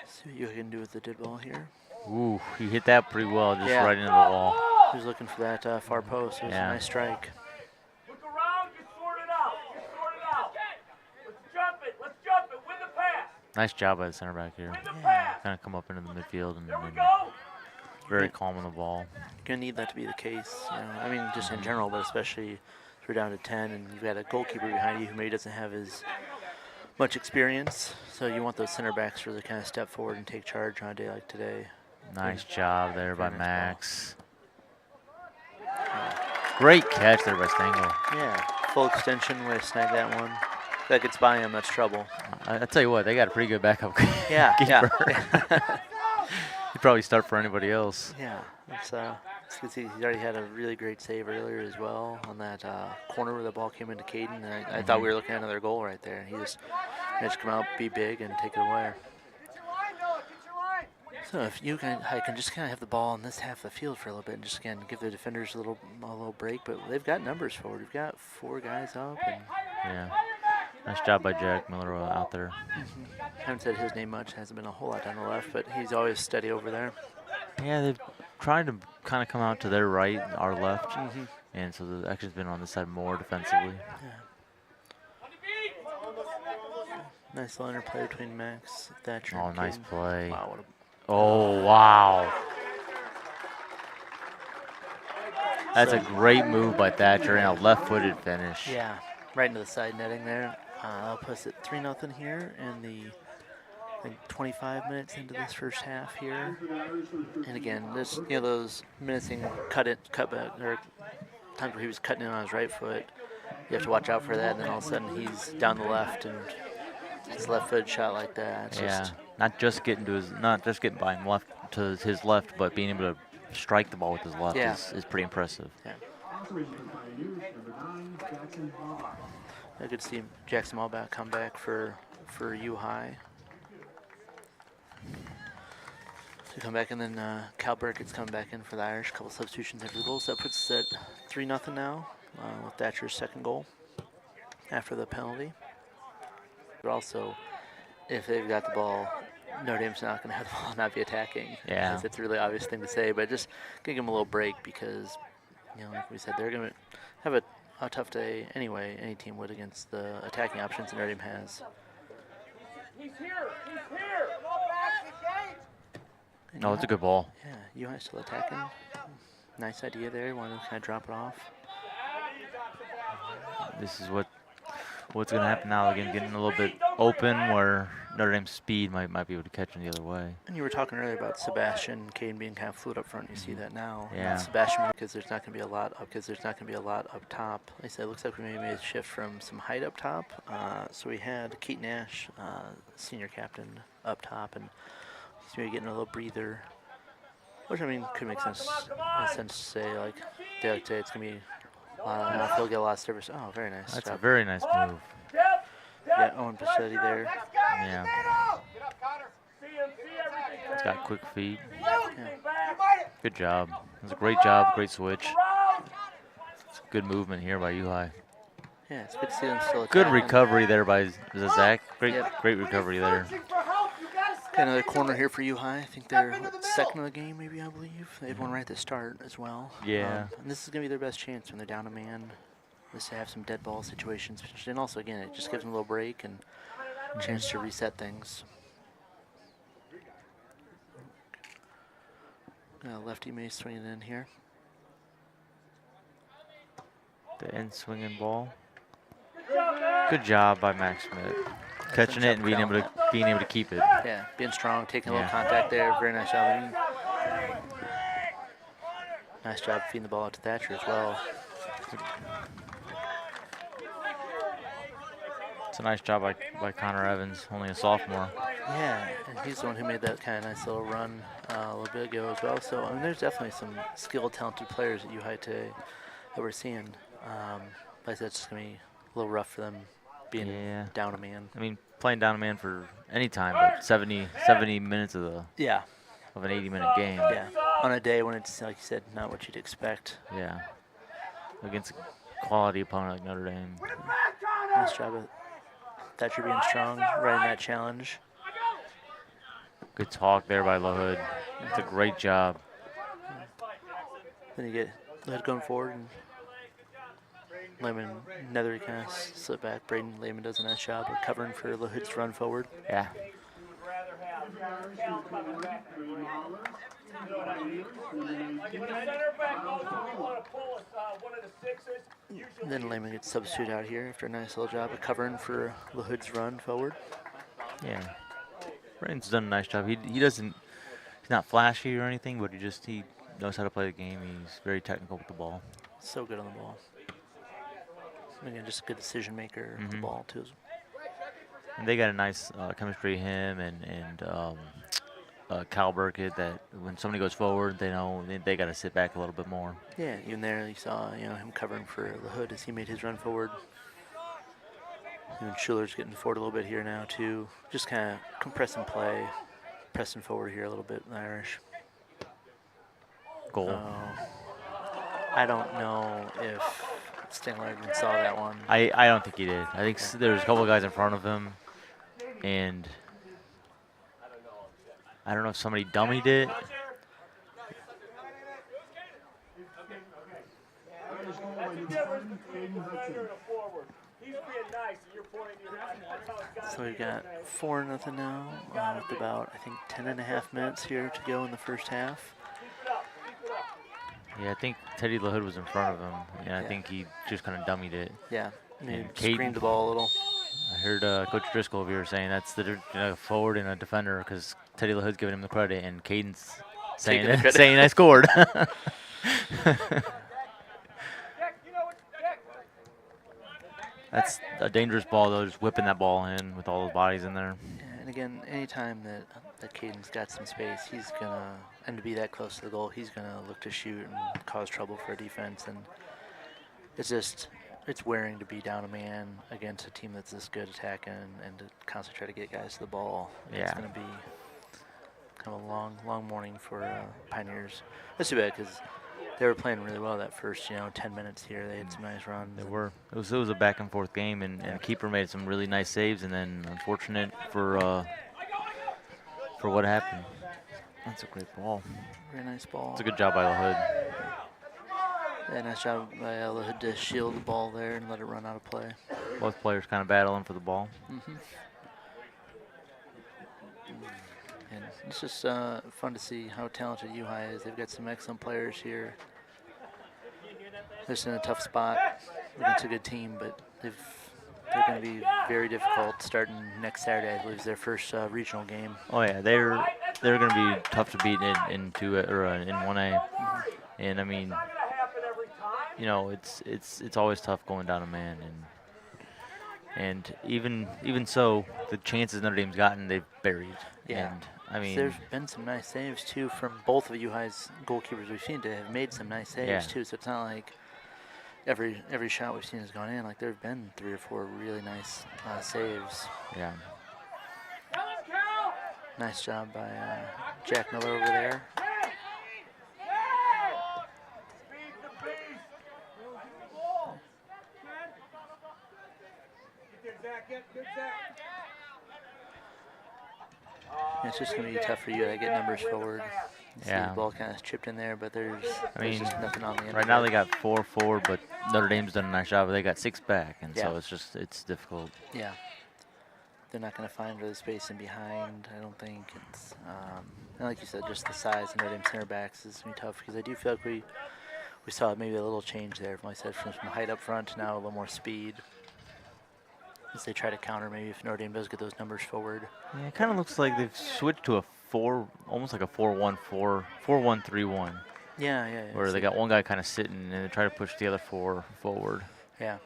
A: See what you can do with the dead ball here.
B: Ooh, he hit that pretty well, just right into the wall.
A: He was looking for that far post. It was a nice strike.
C: Look around, you sort it out. You sort it out. Let's jump it. Let's jump it. Win the pass.
B: Nice job by the center back here.
C: Win the pass.
B: Kind of come up into the midfield and
C: There we go.
B: very calm on the ball.
A: Gonna need that to be the case. I mean, just in general, but especially if you're down to 10 and you've got a goalkeeper behind you who maybe doesn't have his much experience, so you want those center backs to really kind of step forward and take charge on a day like today.
B: Nice job there by
A: Very nice
B: Max. Great catch there by Stengel.
A: Yeah, full extension, way to snag that one. If that gets by him, that's trouble.
B: I tell you what, they got a pretty good backup
A: Yeah,
B: keeper.
A: yeah.
B: He'd probably start for anybody else.
A: Yeah, it's good to see he's already had a really great save earlier as well on that corner where the ball came into Caden. And I thought we were looking at another goal right there. And he just managed to come out, be big, and take it away. So if you can just kind of have the ball in this half of the field for a little bit and just again give the defenders a little break, but they've got numbers forward. We've got 4 guys up. And
B: Yeah. Nice job by Jack Miller out there.
A: haven't said his name much. Hasn't been a whole lot down the left, but he's always steady over there.
B: Yeah, they've tried to kind of come out to their right, our left, and so the action's been on this side more defensively.
A: Yeah. Nice little interplay between Max, Thatcher.
B: Oh,
A: and
B: nice
A: Caden.
B: play.
A: Wow, what a
B: Oh, wow. That's a great move by Thatcher and a left-footed finish.
A: yeah, right into the side netting there. That'll put us at 3-0 here in the I think 25 minutes into this first half here. And again, this those menacing cut back or times where he was cutting in on his right foot. You have to watch out for that. And then all of a sudden he's down the left and his left foot shot like that. It's
B: Yeah,
A: just,
B: not just getting by him left to his left, but being able to strike the ball with his left
A: Yeah.
B: is pretty impressive.
A: yeah. I could see Jackson Malback come back for U High. To come back, and then Cal Burkett's coming back in for the Irish. A couple substitutions after the goal, so that puts us at 3-0 now with Thatcher's second goal after the penalty. But also, if they've got the ball, Notre Dame's not going to have the ball and not be attacking.
B: Yeah.
A: It's a really obvious thing to say, but just give them a little break because, like we said, they're going to have a tough day anyway. Any team would against the attacking options that Notre Dame has.
C: He's here! He's here!
B: No, it's a good ball.
A: Yeah, UI still attacking. Nice idea there. Want to kind of drop it off.
B: This is what's going to happen now. Again, getting a little bit open where Notre Dame's speed might be able to catch them the other way.
A: And you were talking earlier about Sebastian and Caden being kind of fluid up front. You see that now.
B: Yeah.
A: And Sebastian, because there's not going to be a lot up top. Like I said, it looks like we maybe made a shift from some height up top. So we had Keaton Ash, senior captain, up top, and he's maybe getting a little breather. Which I mean could make sense. To say like day to day, it's gonna be. He'll get a lot of service. Oh, very nice.
B: That's
A: job.
B: a very nice move.
A: Yeah, Owen Pacetti there.
B: Yeah. He's got quick feet. Good job. That's a great job. Great switch. It's good movement here by UI.
A: Yeah, it's good to see them still
B: Good
A: attacking.
B: recovery there by Zach. Great
A: Yep.
B: great recovery there.
A: Got another corner here for U High. I think they're second of the game, maybe, I believe. They have one right at the start as well.
B: Yeah.
A: And this is going to be their best chance when they're down a man, just to have some dead ball situations. And also, again, it just gives them a little break and a chance to reset things. Lefty may swing it in here.
B: The end swinging ball. Good job by Max Schmidt. Catching it and being able to keep it.
A: Yeah, being strong, taking a
B: Yeah.
A: little contact there. Very nice job. Nice job feeding the ball out to Thatcher as well.
B: It's a nice job by Connor Evans, only a sophomore.
A: Yeah, and he's the one who made that kind of nice little run a little bit ago as well. So, I mean, there's definitely some skilled, talented players at U High today that we're seeing. Like I said, it's just going to be a little rough for them being down a man.
B: I mean, playing down a man for any time, but 70 minutes of an 80-minute game.
A: Yeah, on a day when it's, like you said, not what you'd expect.
B: Yeah. Against a quality opponent like Notre Dame.
A: Nice job of Thatcher being strong, right in that challenge.
B: Good talk there by LaHood. It's a great job.
A: Then you get Led going forward, and Lehman, Nethery kind of slip back. Braden Lehman does a nice job of covering for LaHood's run forward.
B: Yeah.
C: You know what I mean? Like if the center back goes and we want to pull one of the sixes, usually.
A: Then Lehman gets substituted out here after a nice little job of covering for LaHood's run forward.
B: Yeah. Brandon's done a nice job. He doesn't, he's not flashy or anything, but he knows how to play the game. He's very technical with the ball.
A: So good on the ball. Again, just a good decision maker with the ball too.
B: And they got a nice chemistry, him and Cal Burkett, that when somebody goes forward, they know they got to sit back a little bit more.
A: Yeah, even there you saw him covering for LaHood as he made his run forward. And Schuller's getting forward a little bit here now too. Just kind of compressing play, pressing forward here a little bit in the Irish.
B: Goal.
A: I don't know if Stingler even saw that one.
B: I don't think he did. I think there was a couple of guys in front of him, and I don't know if somebody dummied it.
A: So we've got 4-0 now with about, I think, 10.5 minutes here to go in the first half.
B: Yeah, I think Teddy LaHood was in front of him, and I think he just kind of dummied it.
A: Yeah, he
B: And
A: screened the ball a little.
B: I heard Coach Driscoll over here saying that's the forward and a defender, because Teddy LaHood's giving him the credit, and Caden's saying I scored. That's a dangerous ball, though, just whipping that ball in with all those bodies in there.
A: Yeah, and again, anytime that Caden's got some space, he's gonna, and to be that close to the goal, he's gonna look to shoot and cause trouble for a defense. And it's wearing to be down a man against a team that's this good attacking and to constantly try to get guys to the ball.
B: Yeah.
A: It's gonna be kind of a long morning for Pioneers. That's too bad because they were playing really well that first 10 minutes here. They had some nice runs.
B: They were. It was a back and forth game, and the keeper made some really nice saves, and then unfortunate for what happened. That's a great ball.
A: Very nice ball.
B: It's a good job by LaHood.
A: Yeah, nice job by LaHood to shield the ball there and let it run out of play.
B: Both players kind of battling for the ball.
A: And it's just fun to see how talented U-High is. They've got some excellent players here. They're just in a tough spot against a good team, but they're going to be very difficult starting next Saturday. I believe is their first regional game.
B: Oh yeah, they're going to be tough to beat in 1A. And I mean, it's always tough going down a man, and even so, the chances Notre Dame's gotten, they've buried.
A: Yeah.
B: And I mean,
A: there's been some nice saves too from both of U-High's goalkeepers we've seen to have made some nice saves too. So it's not like every shot we've seen has gone in. Like there've been 3 or 4 really nice saves.
B: Yeah.
A: Nice job by Jack Miller over there. It's just going to be tough for you to get numbers forward. See the ball kind of chipped in there, but there's just nothing on the end.
B: Right now they got 4 forward, but Notre Dame's done a nice job. They got 6 back, and so it's difficult.
A: Yeah. They're not going to find really space in behind, I don't think. It's and like you said, just the size of Notre Dame center backs is going to be tough because I do feel like we saw maybe a little change there, like I said, from height up front to now a little more speed. As they try to counter, maybe if Notre Dame does get those numbers forward.
B: Yeah, it kind of looks like they've switched to almost like a 4-1-3-1.
A: Yeah.
B: Where they got one guy kind of sitting and they try to push the other 4 forward.
A: Yeah.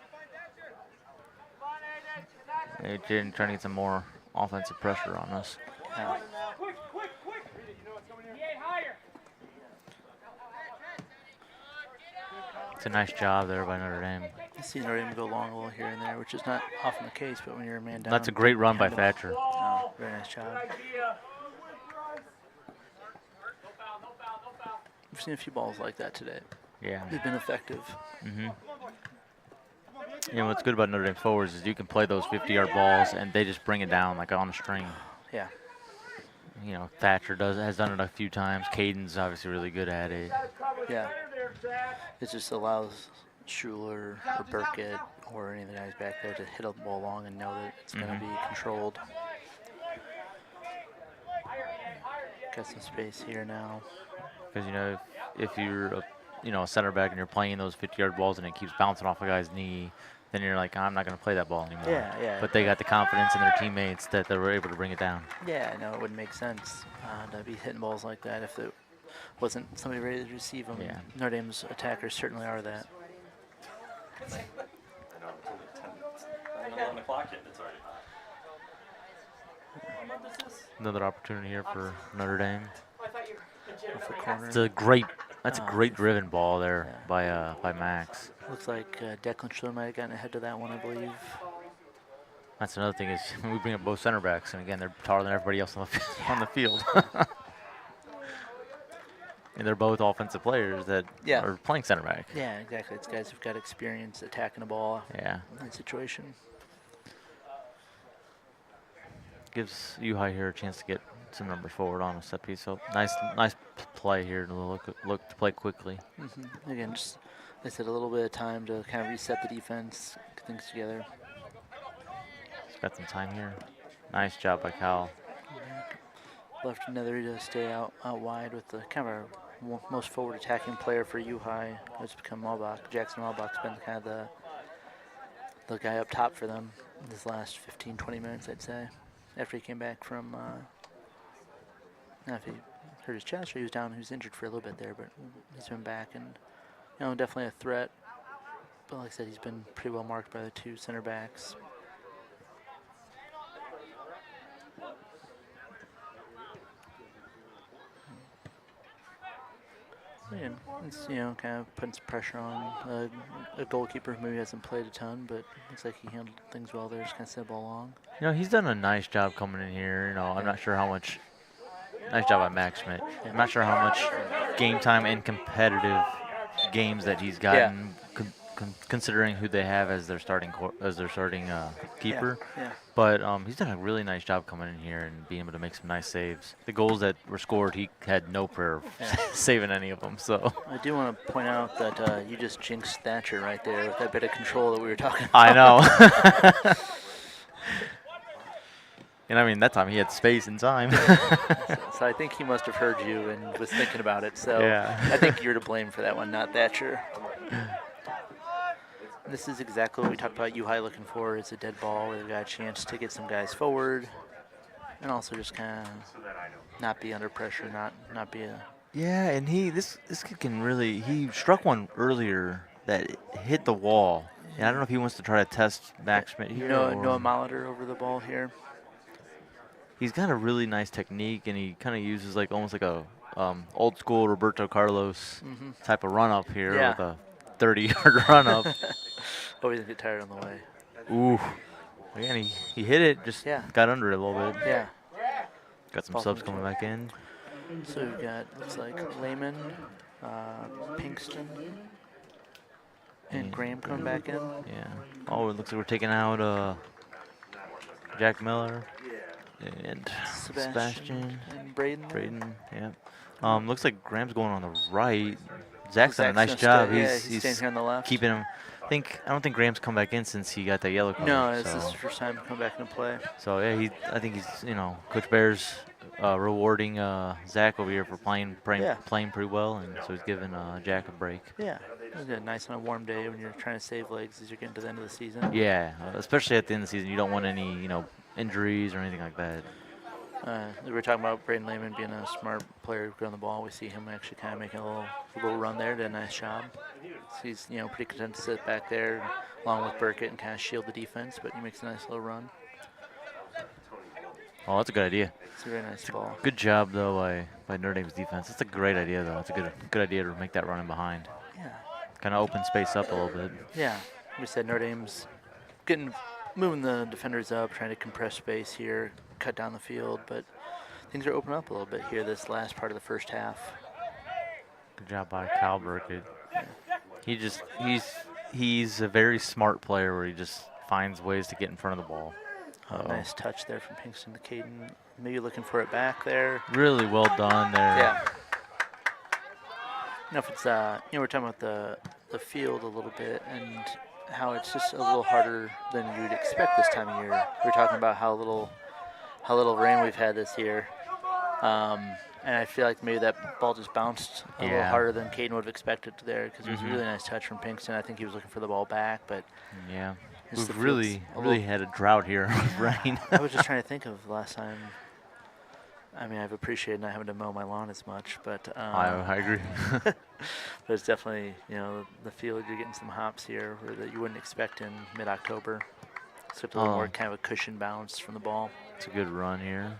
B: They're trying to get some more offensive pressure on us.
A: Yeah.
B: It's a nice job there by Notre Dame.
A: You see Notre Dame go long a little here and there, which is not often the case, but when you're a man down.
B: That's a great run by Thatcher.
A: Very nice job. We've seen a few balls like that today.
B: Yeah.
A: They've been effective.
B: What's good about Notre Dame forwards is you can play those 50-yard balls and they just bring it down like on a string.
A: Yeah.
B: Thatcher has done it a few times. Caden's obviously really good at it.
A: Yeah. It just allows Schuler or Burkett or any of the guys back there to hit a ball long and know that it's going to be controlled. Got some space here now.
B: Because if you're a center back and you're playing those 50-yard balls and it keeps bouncing off a guy's knee, then you're like, I'm not going to play that ball anymore.
A: Yeah.
B: But they got the confidence in their teammates that they were able to bring it down.
A: Yeah, no, it wouldn't make sense to be hitting balls like that if it wasn't somebody ready to receive them.
B: Yeah.
A: Notre Dame's attackers certainly are that.
E: I know, it's only 10 minutes. 11 o'clock yet, it's already.
B: Another opportunity here for Notre Dame.
A: Off the corner.
B: It's a great
A: Oh,
B: driven ball there
A: yeah.
B: by Max.
A: Looks like Declan Schiller might have gotten ahead to that one, I believe.
B: That's another thing is we bring up both center backs, and again they're taller than everybody else on the field. And they're both offensive players that are playing center back.
A: Yeah, exactly. It's guys who've got experience attacking the ball in that situation.
B: Gives U-High here a chance to get some numbers forward on a set piece. So nice play here to look to play quickly.
A: Again, just I said a little bit of time to kind of reset the defense, get things together.
B: He's got some time here. Nice job by Cal.
A: Left another to stay out wide with the kind of our most forward attacking player for U-High, who's become Malbach. Jackson Malbach's been kind of the guy up top for them this last 15, 20 minutes, I'd say. After he came back from, if he hurt his chest or he was injured for a little bit there, but he's been back and, definitely a threat. But like I said, he's been pretty well marked by the two center backs. And it's, kind of putting some pressure on a goalkeeper who maybe hasn't played a ton, but looks like he handled things well there, just kind of sent the ball along.
B: He's done a nice job coming in here. I'm not sure how much. Nice job by Max Schmidt. I'm not sure how much game time and competitive games that he's gotten, considering who they have as their starting keeper.
A: Yeah.
B: But he's done a really nice job coming in here and being able to make some nice saves. The goals that were scored, he had no prayer of saving any of them. So
A: I do want to point out that you just jinxed Thatcher right there with that bit of control that we were talking about.
B: I know. And I mean, that time he had space and time.
A: So I think he must have heard you and was thinking about it. So I think you're to blame for that one, not Thatcher. This is exactly what we talked about U-High looking for, is a dead ball where they've got a chance to get some guys forward and also just kind of not be under pressure, not be a...
B: Yeah, and this kid can really, he struck one earlier that hit the wall. And I don't know if he wants to try to test Max Schmidt here.
A: Noah Molitor over the ball here.
B: He's got a really nice technique, and he kind of uses almost like a old school Roberto Carlos type of run up here with a 30-yard run up.
A: Oh, he didn't get tired on the way.
B: Ooh. Again, he hit it, just got under it a little bit.
A: Yeah.
B: Got some subs coming back in.
A: So we've got, looks like Lehman, Pinkston, and Graham coming back in.
B: Yeah. Oh, it looks like we're taking out Jack Miller and Sebastian
A: and Braden.
B: Yeah. Looks like Graham's going on the right. Zach's done a nice job.
A: He's staying here on the left.
B: Keeping him. I don't think Graham's come back in since he got that yellow card.
A: No, this is his first time to come back into play.
B: So yeah, I think he's Coach Bear's rewarding Zach over here for playing pretty well, and so he's giving Jack a break.
A: Yeah, it's nice on a warm day when you're trying to save legs as you're getting to the end of the season.
B: Yeah, especially at the end of the season, you don't want any injuries or anything like that.
A: We were talking about Braden Lehman being a smart player on the ball. We see him actually kind of making a little run there. Did a nice job. So he's pretty content to sit back there along with Burkett and kind of shield the defense, but he makes a nice little run.
B: Oh, that's a good idea.
A: It's a very nice ball.
B: Good job though by Notre Dame's defense. That's a great idea though. It's a good idea to make that run in behind.
A: Yeah.
B: Kind of open space up a little bit.
A: Yeah. We said Notre Dame's moving the defenders up, trying to compress space here, cut down the field, but things are opening up a little bit here this last part of the first half.
B: Good job by Kyle Burkett. He's a very smart player where he just finds ways to get in front of the ball.
A: Nice touch there from Pinkston to Caden. Maybe looking for it back there.
B: Really well done there.
A: Yeah. If it's we're talking about the field a little bit and how it's just a little harder than you'd expect this time of year. We're talking about how little rain we've had this year. And I feel like maybe that ball just bounced a little
B: Yeah.
A: harder than Caden would have expected there because it was a
B: Mhm.
A: really nice touch from Pinkston. I think he was looking for the ball back, but
B: Yeah.
A: just the
B: We've
A: field's
B: really,
A: a
B: really
A: little.
B: had a drought here of
A: Yeah,
B: rain.
A: I was just trying to think of the last time. I mean, I've appreciated not having to mow my lawn as much, but
B: I agree.
A: but it's definitely the field. You're getting some hops here that you wouldn't expect in mid-October. Except a little more
B: Oh,
A: kind of a cushion bounce from the ball.
B: it's a good run here.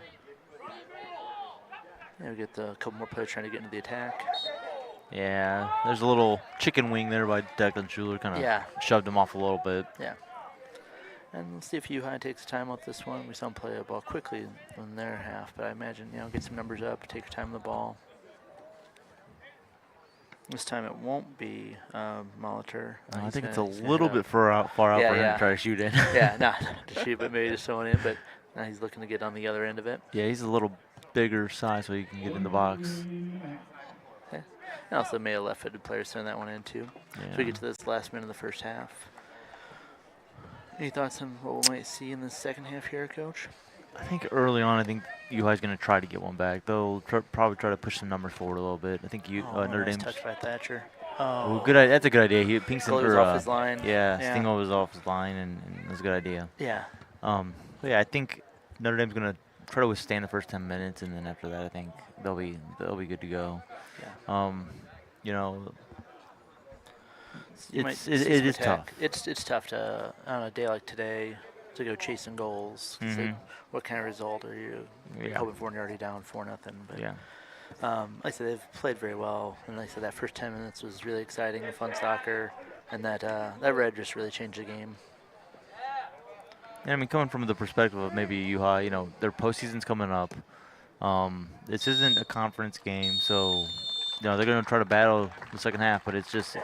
A: Yeah, we get a couple more players trying to get into the attack.
B: Yeah, there's a little chicken wing there by Declan Schuler, kind of
A: Yeah,
B: shoved him off a little bit.
A: yeah. And we'll see if U-High takes time with this one. We saw them play the ball quickly in their half, but I imagine, get some numbers up, take your time on the ball. This time it won't be Molitor.
B: I think it's a
A: he's gonna
B: little
A: head
B: bit far out for him
A: yeah.
B: to try to shoot it.
A: Yeah, not to shoot, but maybe just someone in. But now he's looking to get on the other end of it.
B: Yeah, he's a little bigger size, so he can get in the box.
A: Okay. And also may a left-footed player send that one in too.
B: Yeah.
A: So we get to this last minute of the first half. Any thoughts on what we might see in the second half here, Coach?
B: I think early on, I think UI's going to try to get one back. They'll probably try to push some numbers forward a little bit. I think Notre
A: nice
B: Dame's.
A: touch by Thatcher.
B: Oh, good. That's a good idea. Pinkston
A: Goalie was off his line.
B: Yeah,
A: Yeah.
B: Stingo was off his line, and it was a good idea.
A: Yeah.
B: But yeah, I think Notre Dame's going to try to withstand the first 10 minutes, and then after that, I think they'll be good to go.
A: Yeah.
B: You know,
A: You might
B: it
A: see
B: is
A: some
B: tough.
A: attack. It's tough to on a day like today to go chasing goals. 'Cause what kind of result are you hoping for when you're already down 4-0? But
B: Yeah.
A: like I said, they've played very well, and like I said, that first 10 minutes was really exciting and fun soccer, and that red just really changed the game.
B: Yeah, I mean, coming from the perspective of maybe U-High, their postseason's coming up. This isn't a conference game, so they're going to try to battle the second half, but it's just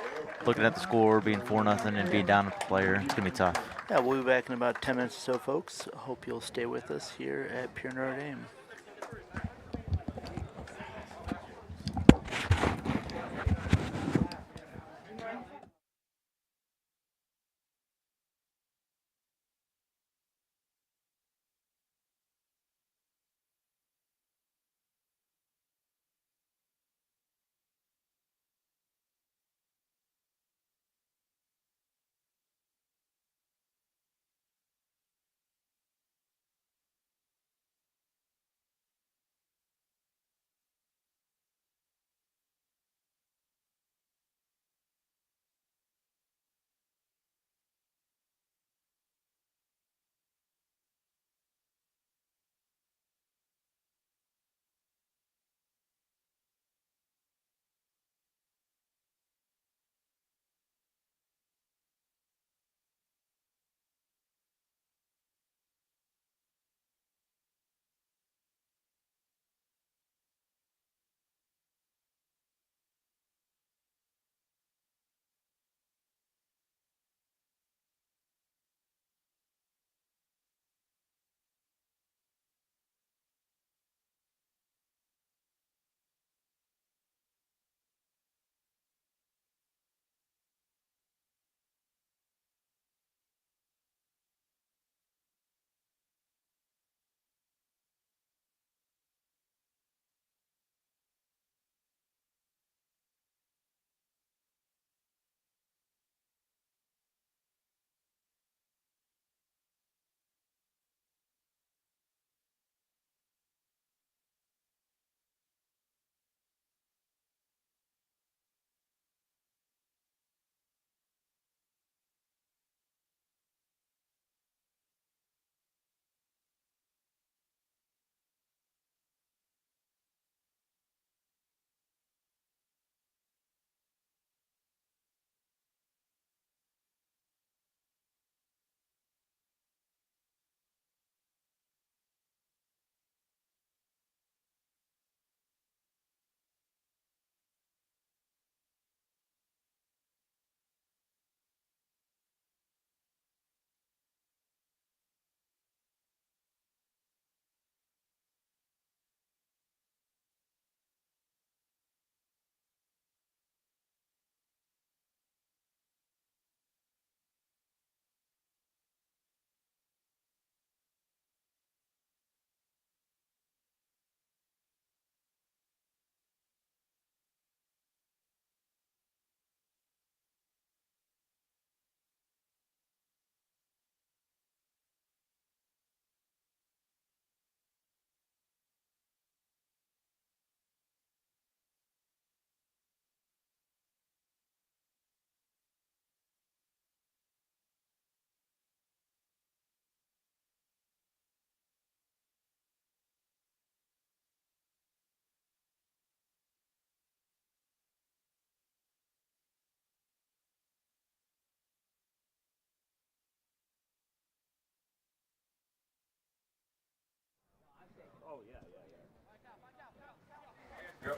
B: looking at the score, being 4-0 and being down with the player, it's going to be tough.
A: Yeah, we'll be back in about 10 minutes or so, folks. Hope you'll stay with us here at Pure Notre Dame.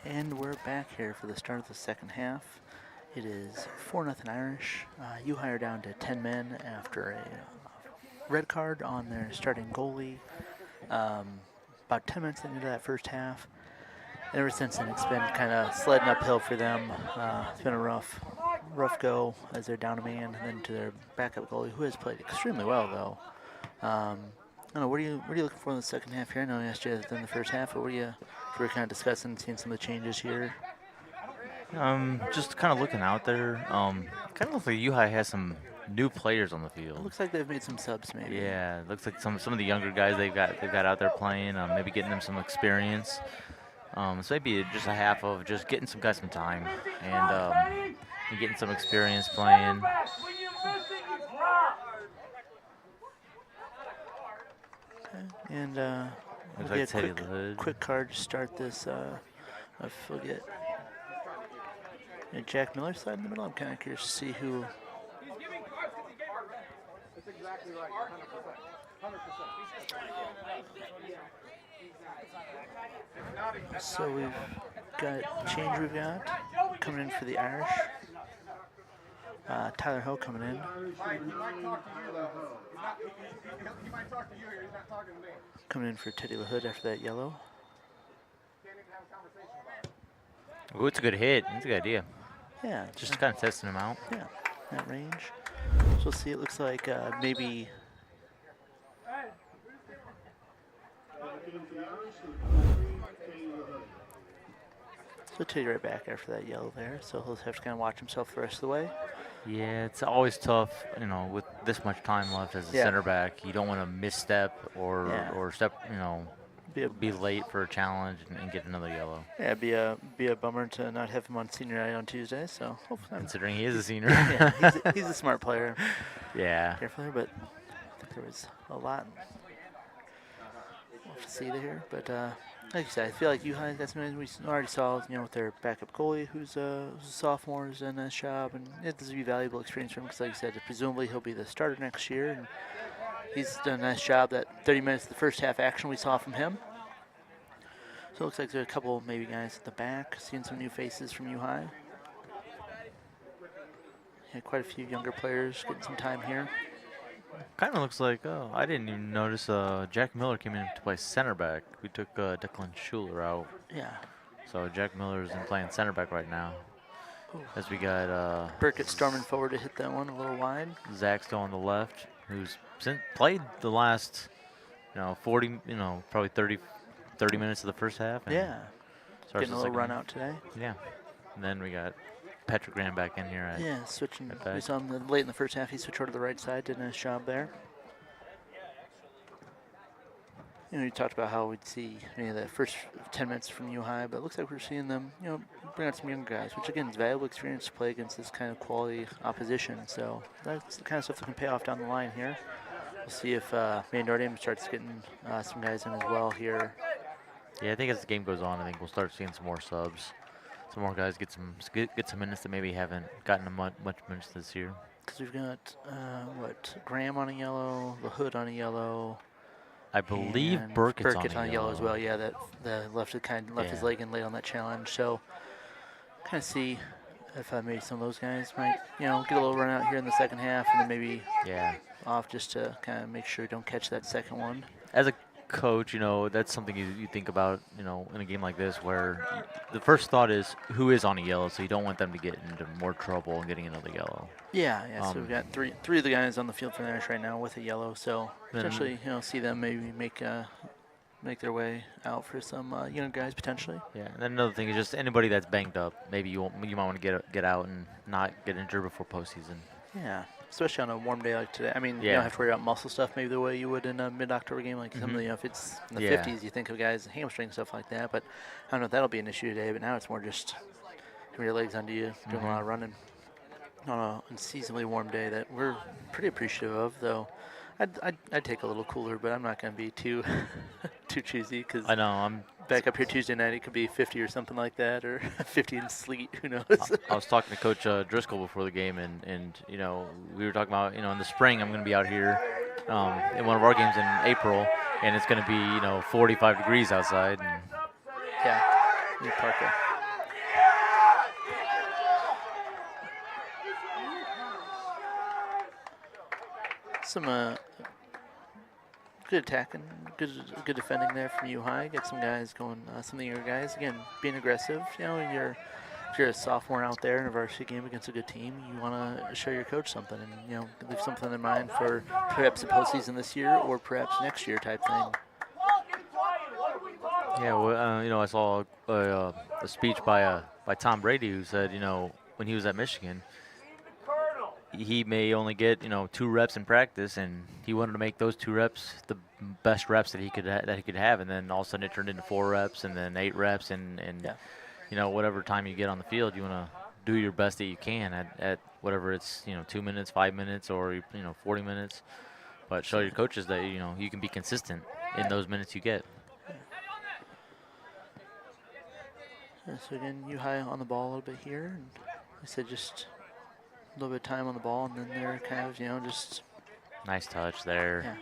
A: And we're back here for the start of the second half. It is 4-0 Irish. U High are down to 10 men after a red card on their starting goalie. About 10 minutes into that first half. And ever since then, it's been kind of sledding uphill for them. It's been a rough go as they're down a man, and then to their backup goalie, who has played extremely well, though. I don't know, what are you looking for in the second half here? I know I asked you in the first half, but we were kind of discussing, seeing some of the changes here.
B: Just kind of looking out there. Kind of looks like U High has some new players on the field.
A: It looks like they've made some subs, maybe.
B: Yeah, it looks like some of the younger guys they've got out there playing. Maybe getting them some experience. So maybe just a half of just getting some guys some time and getting some experience playing.
A: Okay. And
B: Looks
A: we'll
B: like Teddy
A: get a
B: Hood.
A: quick card to start this. I forget. Jack Miller slide in the middle. I'm kind of curious to see who. So we've got change. We've got coming in for the Irish. Tyler Ho coming in. Coming in for Teddy LaHood after that yellow.
B: Ooh, it's a good hit. It's a good idea.
A: Yeah,
B: Just kind of testing him out.
A: yeah, that range. So we'll see. It looks like maybe. So Teddy right back after that yellow there. So he'll have to kind of watch himself the rest of the way.
B: Yeah, it's always tough, with this much time left as a
A: Yeah.
B: center back. You don't want to misstep or
A: Yeah.
B: or step,
A: Be
B: be late for a challenge and get another yellow.
A: Yeah, be a bummer to not have him on senior night on Tuesday. So hopefully,
B: Considering he is a senior.
A: yeah, he's a smart player.
B: Yeah.
A: Careful there, but I think there was a lot. We'll have to see there, but like you said, I feel like U High got some. We already saw, with their backup goalie, who's a sophomore, who's done a nice job, and this will be valuable experience for him because, like you said, presumably he'll be the starter next year, and he's done a nice job. That 30 minutes of the first half action we saw from him. So it looks like there's a couple maybe guys at the back, seeing some new faces from U High. Yeah, quite a few younger players getting some time here.
B: Kind of looks like, I didn't even notice Jack Miller came in to play center back. We took Declan Schuler out.
A: Yeah.
B: So Jack Miller is playing center back right now.
A: Ooh.
B: As we got
A: Burkett storming forward to hit that one a little wide.
B: Zach still on the left, who's played the last, 40, probably 30 minutes of the first half. And
A: Yeah.
B: starts
A: Getting a
B: the
A: little
B: second
A: run
B: half.
A: out today.
B: Yeah. And then we got Patrick Graham back in here.
A: Yeah, switching.
B: at back.
A: We saw him late in the first half. He switched over to the right side, did a nice job there. You talked about how we'd see the first 10 minutes from U High, but it looks like we're seeing them, bring out some younger guys, which again is valuable experience to play against this kind of quality opposition. So that's the kind of stuff that can pay off down the line here. We'll see if Notre Dame starts getting some guys in as well here.
B: Yeah, I think as the game goes on, I think we'll start seeing some more subs. Some more guys get some minutes that maybe haven't gotten much minutes this year.
A: Because we've got, Graham on a yellow, LaHood on a yellow.
B: I believe
A: and
B: Burkett's
A: on a yellow as well. Yeah, that left his leg in late on that challenge. So kind of see if maybe some of those guys might, get a little run out here in the second half, and then maybe off just to kind of make sure you don't catch that second one.
B: As a coach, that's something you think about, in a game like this where the first thought is who is on a yellow, so you don't want them to get into more trouble and getting another yellow.
A: Yeah. So we've got three of the guys on the field for the Irish right now with a yellow. So potentially, see them maybe make their way out for some young guys potentially.
B: Yeah, and then another thing is just anybody that's banged up. Maybe you might want to get out and not get injured before postseason.
A: Yeah, especially on a warm day like today. I mean, you
B: Yeah.
A: don't have to worry about muscle stuff maybe the way you would in a mid-October game. Like some of the, if it's in the 50s, you think of guys hamstring stuff like that. But I don't know if that'll be an issue today. But now it's more just having your legs under you, doing a lot of running on a unseasonably warm day that we're pretty appreciative of. Though I'd take a little cooler, but I'm not going to be too too choosy because
B: I know I'm
A: back up here Tuesday night. It could be 50 or something like that, or 50 in sleet. Who knows?
B: I was talking to Coach Driscoll before the game, and we were talking about in the spring I'm going to be out here in one of our games in April, and it's going to be 45 degrees outside. And
A: Yeah, new parka. Some good attacking, good defending there from U High. Get some guys going. Some of your guys again being aggressive. You know, if you're a sophomore out there in a varsity game against a good team, you want to show your coach something and leave something in mind for perhaps the postseason this year or perhaps next year type thing.
B: Yeah, well, I saw a speech by Tom Brady who said, when he was at Michigan, he may only get 2 reps in practice, and he wanted to make those 2 reps the best reps that he could have, and then all of a sudden it turned into 4 reps, and then 8 reps, and
A: Yeah.
B: whatever time you get on the field, you want to do your best that you can at whatever it's 2 minutes, 5 minutes, or 40 minutes, but show your coaches that you can be consistent in those minutes you get.
A: Yeah, so again, U High on the ball a little bit here, and like I said, just a little bit of time on the ball, and then they're kind of just
B: Nice touch there.
A: yeah.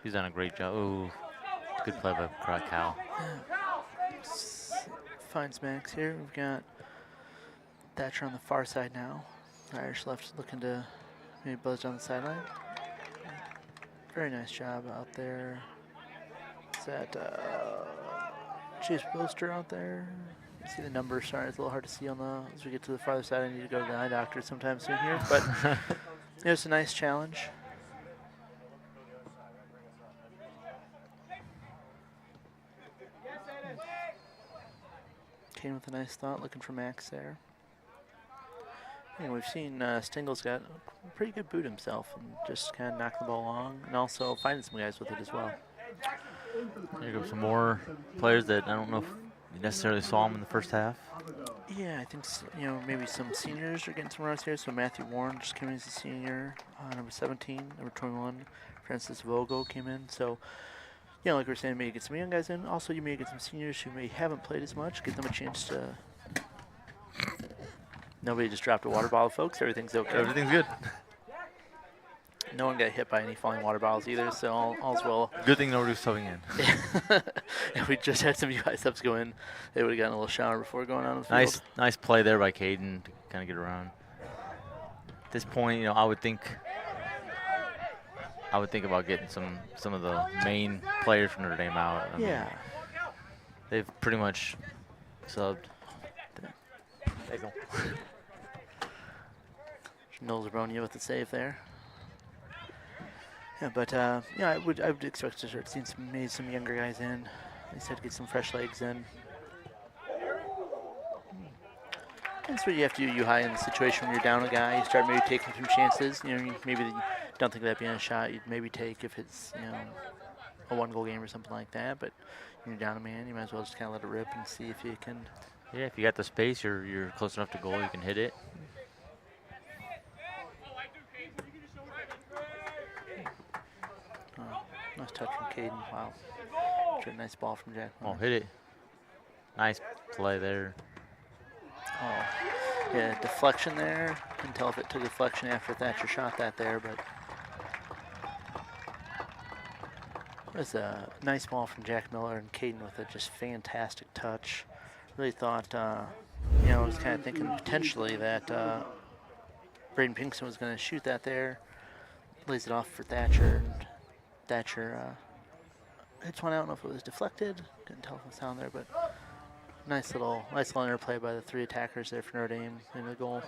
B: He's done a great job. Ooh, good play by Cal.
A: Finds Max here. We've got Thatcher on the far side now. Irish left looking to maybe buzz down the sideline. Very nice job out there. Is that Chase Poster out there? You see the numbers. Sorry, it's a little hard to see as we get to the farther side. I need to go to the eye doctor sometime soon here, but it's a nice challenge. Kane with a nice thought, looking for Max there. And we've seen Stingel's got a pretty good boot himself and just kind of knock the ball along, and also finding some guys with it as well.
B: Here go some more players that I don't know if you necessarily saw them in the first half.
A: Yeah, I think maybe some seniors are getting some runs here. So Matthew Warren just came in as a senior, number 17, number 21, Francis Vogel came in. So like we were saying, maybe get some young guys in. Also, you may get some seniors who may haven't played as much, get them a chance to. Nobody just dropped a water bottle, folks. Everything's okay.
B: Everything's good.
A: No one got hit by any falling water bottles either, so all's well.
B: Good thing nobody's subbing in.
A: If we just had some UI subs go in, they would have gotten a little shower before going on the field.
B: Nice play there by Caden to kind of get around. At this point, I would think about getting some of the main players from Notre Dame out. I mean, they've pretty much subbed. There you go.
A: Knowles Abronia with the save there. Yeah, but I would expect to start seeing some younger guys in. They said get some fresh legs in. That's what you have to do, U-High, in the situation when you're down a guy. You start maybe taking some chances. Maybe you don't think of that being a shot. You'd maybe take if it's a 1-goal game or something like that. But when you're down a man, you might as well just kind of let it rip and see if you can.
B: Yeah, if you got the space, you're close enough to goal, you can hit it.
A: Nice touch from Caden. Wow. Very nice ball from Jack.
B: Oh, hit it. Nice play there.
A: Oh, yeah, deflection there. Couldn't tell if it took deflection after Thatcher shot that there, but it was a nice ball from Jack Miller and Caden with a just fantastic touch. Really thought, I was kind of thinking potentially that Braden Pinkston was going to shoot that there. Lays it off for Thatcher, and Thatcher hits one out. I don't know if it was deflected. Couldn't tell if it was down there, but nice little interplay by the 3 attackers there for Notre Dame in the goal.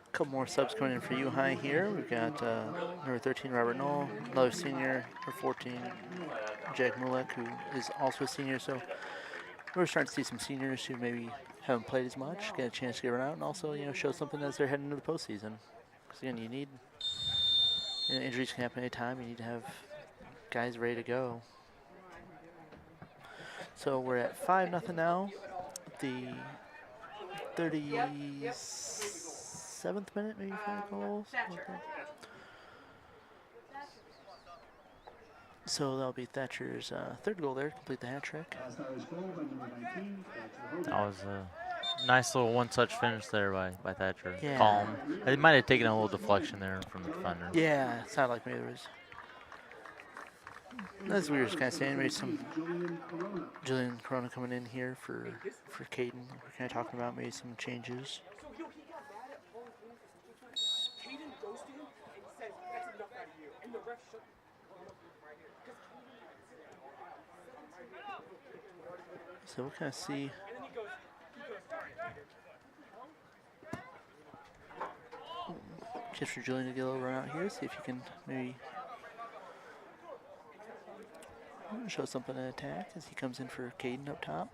A: A couple more subs coming in for U-High here. We've got number 13, Robert Knoll, another senior, number 14, Jack Mulek, who is also a senior. So we're starting to see some seniors who maybe haven't played as much, get a chance to get run out, and also show something as they're heading into the postseason. Because again, you need injuries can happen anytime. You need to have guys ready to go. So we're at 5-0 now. The 37th minute, maybe 5 goals. So that'll be Thatcher's 3rd goal there, complete the hat trick.
B: That was a nice little one-touch finish there by Thatcher.
A: Yeah.
B: Calm. It might have taken a little deflection there from the defender.
A: Yeah, it sounded like maybe there was. As we were just kind of saying, maybe some Julian Corona coming in here for Caden. We're kind of talking about maybe some changes. So we'll kind of see. Just for Julian to get a little run out here, see if he can maybe show something in attack as he comes in for Caden up top.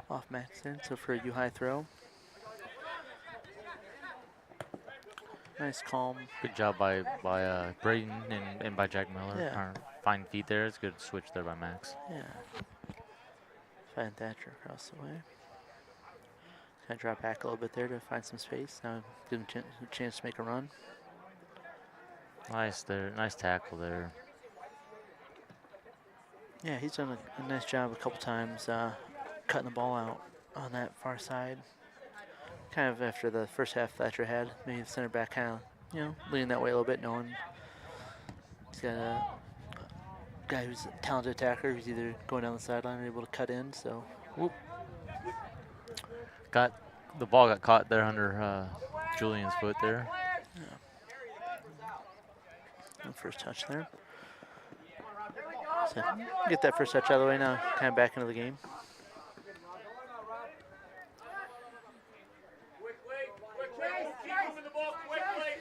A: Off Max in, so for a U high throw. Nice calm.
B: Good job by Braden and by Jack Miller.
A: Yeah.
B: Trying to find feet there. It's a good switch there by Max.
A: Yeah. Find Thatcher across the way. Kind of drop back a little bit there to find some space. Now give him a chance to make a run.
B: Nice there. Nice tackle there.
A: Yeah, he's done a nice job a couple times cutting the ball out on that far side. Kind of after the first half Thatcher had, maybe the center back kind of, leaning that way a little bit, knowing he's got a guy who's a talented attacker who's either going down the sideline or able to cut in, so. Whoop.
B: The ball got caught there under Julian's foot there.
A: And first touch there. So get that first touch out of the way now, kind of back into the game.
C: Keep moving the ball quickly.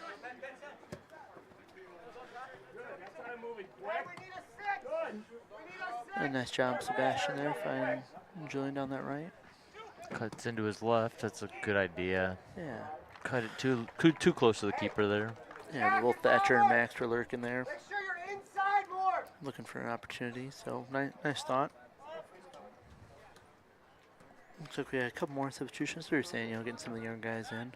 C: Time moving quick.
A: A nice job, Sebastian there, finding Julian down that right.
B: Cuts into his left. That's a good idea.
A: Yeah.
B: Cut it too close to the keeper there.
A: Yeah, both Thatcher and Max were lurking there,
C: Make sure you're inside more.
A: looking for an opportunity. So nice thought. Looks like we had a couple more substitutions. We were saying, getting some of the young guys in.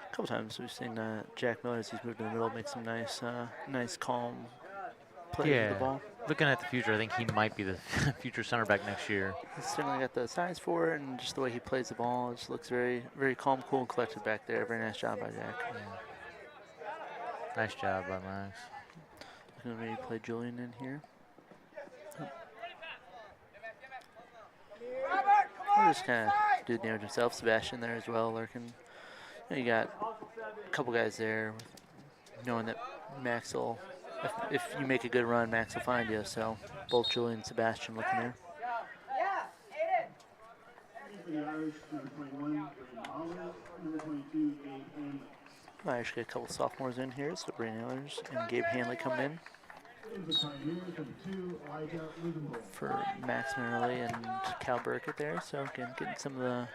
A: A couple times we've seen Jack Miller as he's moved in the middle make some nice calm play with the ball.
B: Looking at the future, I think he might be the future center back next year.
A: He's certainly got the size for it, and just the way he plays the ball, it just looks very, very calm, cool, and collected back there. Very nice job by Jack.
B: Yeah. Nice job by Max.
A: Going to maybe play Julian in here. We'll just kind of do the damage himself. Sebastian there as well, lurking. You got a couple guys there, knowing that Max will, if you make a good run, Max will find you. So both Julian and Sebastian looking there. Irish get a couple sophomores in here, so Brandon Ehlers and Gabe Hanley coming in for Max Merrily and Cal Burkett there. So again, getting some of the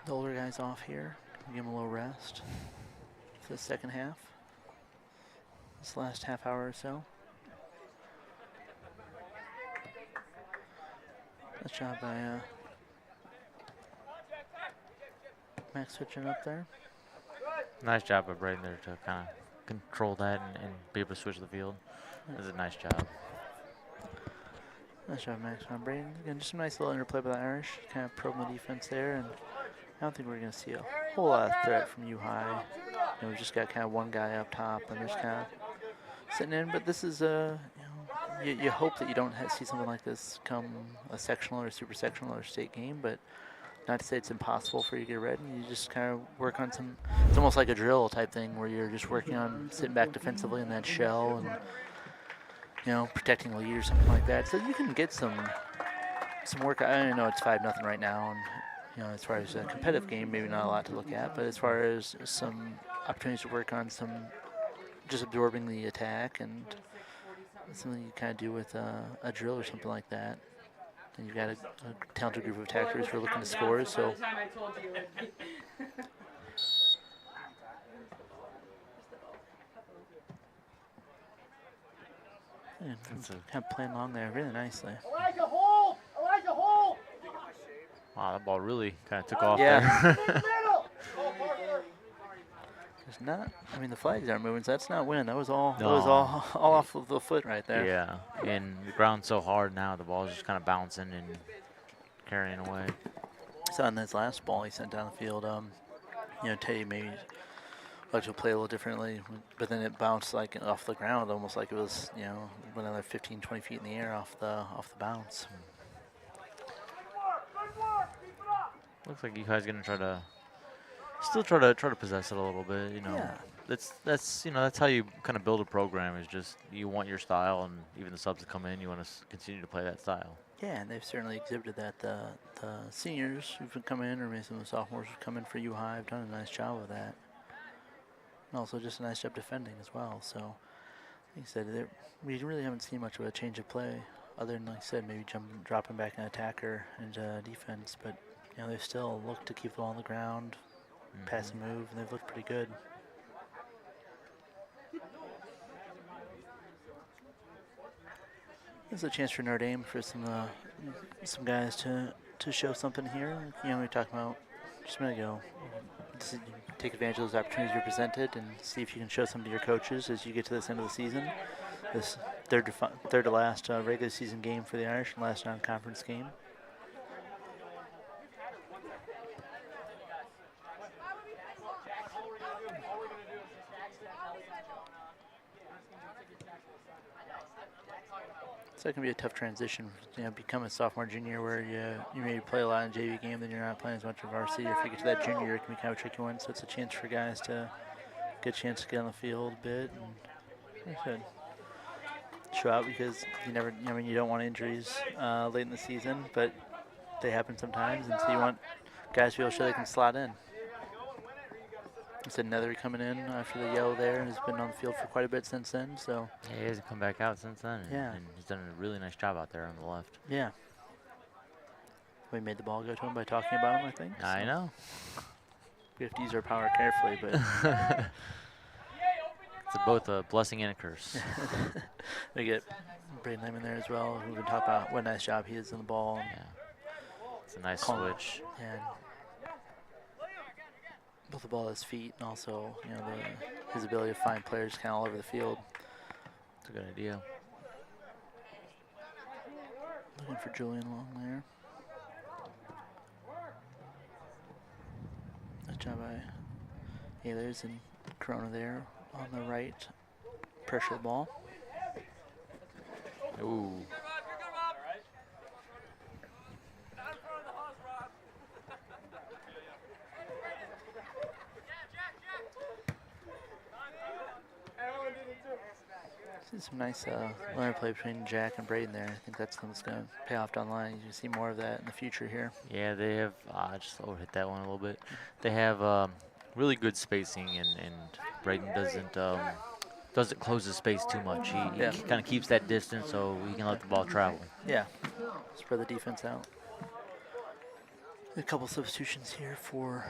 A: older guys off here, give them a little rest for the second half. This last half hour or so. Nice job by Max switching up there.
B: Nice job by Braden there to kind of control that and be able to switch the field. That's a nice job.
A: Nice job, Max on Braden. Again, just a nice little interplay by the Irish. Kind of probing the defense there, and I don't think we're going to see a whole lot of threat from U High. We've just got kind of one guy up top, and there's kind of sitting in. But this is you hope that you don't see something like this come a sectional or super sectional or state game, but not to say it's impossible for you to get ready. You just kind of work on some, it's almost like a drill type thing where you're just working on sitting back defensively in that shell and, protecting the lead or something like that. So you can get some work. I know it's 5-0 right now, and, as far as a competitive game, maybe not a lot to look at, but as far as some opportunities to work on some, just absorbing the attack and something you kind of do with a drill or something like that. And you've got a talented group of attackers who are looking to score, so. And kind of playing along there really nicely.
C: Elijah, hold! Elijah, hold!
B: Wow, that ball really kind of took off
A: Yeah.
B: there.
A: There's not, the flags aren't moving, so that's not wind. That was all,
B: No.
A: all off of the foot right there.
B: Yeah, and the ground's so hard now, the ball's just kind of bouncing and carrying away.
A: So on this last ball he sent down the field, Teddy maybe like to play a little differently, but then it bounced like off the ground, almost like it was, you know, went another 15, 20 feet in the air off the bounce.
B: Looks like you guys gonna still try to possess it a little bit. You know,
A: Yeah.
B: that's you know that's how you kind of build a program. Is just you want your style, and even the subs that come in, you want to continue to play that style.
A: Yeah, and they've certainly exhibited that. The seniors who've come in, or maybe some of the sophomores who've come in for U High, have done a nice job of that. And also just a nice job defending as well. So, like I said, we really haven't seen much of a change of play, other than, like I said, maybe dropping back an attacker into defense. But, you know, they still look to keep the ball on the ground, pass and move, and they've looked pretty good. There's a chance for Notre Dame for some guys to show something here. You know, we talked about just a minute ago. Take advantage of those opportunities you're presented and see if you can show some to your coaches as you get to this end of the season. This third to last regular season game for the Irish and last non-conference game. So it can be a tough transition, you know, become a sophomore, junior, where you maybe play a lot in JV game, then you're not playing as much of varsity. Or if you get to that junior, it can be kind of a tricky one. So it's a chance for guys to get a chance to get on the field a bit and, like I said, show out, because you never, I mean, you don't want injuries late in the season, but they happen sometimes, and so you want guys to be able to show they can slot in. I said Nether coming in after the yellow there has been on the field for quite a bit since then. So
B: Yeah, he hasn't come back out since then.
A: Yeah.
B: And he's done a really nice job out there on the left.
A: yeah, we made the ball go to him by talking about him, I think.
B: I
A: So
B: know.
A: we have to use our power carefully, but
B: It's both a blessing and a curse.
A: we get Braden Layman there as well, who we talk about what a nice job he is on the ball. And,
B: Yeah. It's a nice
A: Calm.
B: switch.
A: and both the ball at his feet, and also, you know, his ability to find players kind of all over the field.
B: It's a good idea.
A: Looking for Julian along there. Nice job by Ehlers and Corona there on the right. Pressure the ball.
B: Ooh.
A: See some nice line play between Jack and Braden there. I think that's something that's going to pay off down the line. You see more of that in the future here.
B: Yeah, they have. I just overhit that one a little bit. They have really good spacing, and Braden doesn't close the space too much. He
A: Yeah.
B: kind of keeps that distance so he can let the ball travel.
A: Yeah, spread the defense out. A couple substitutions here for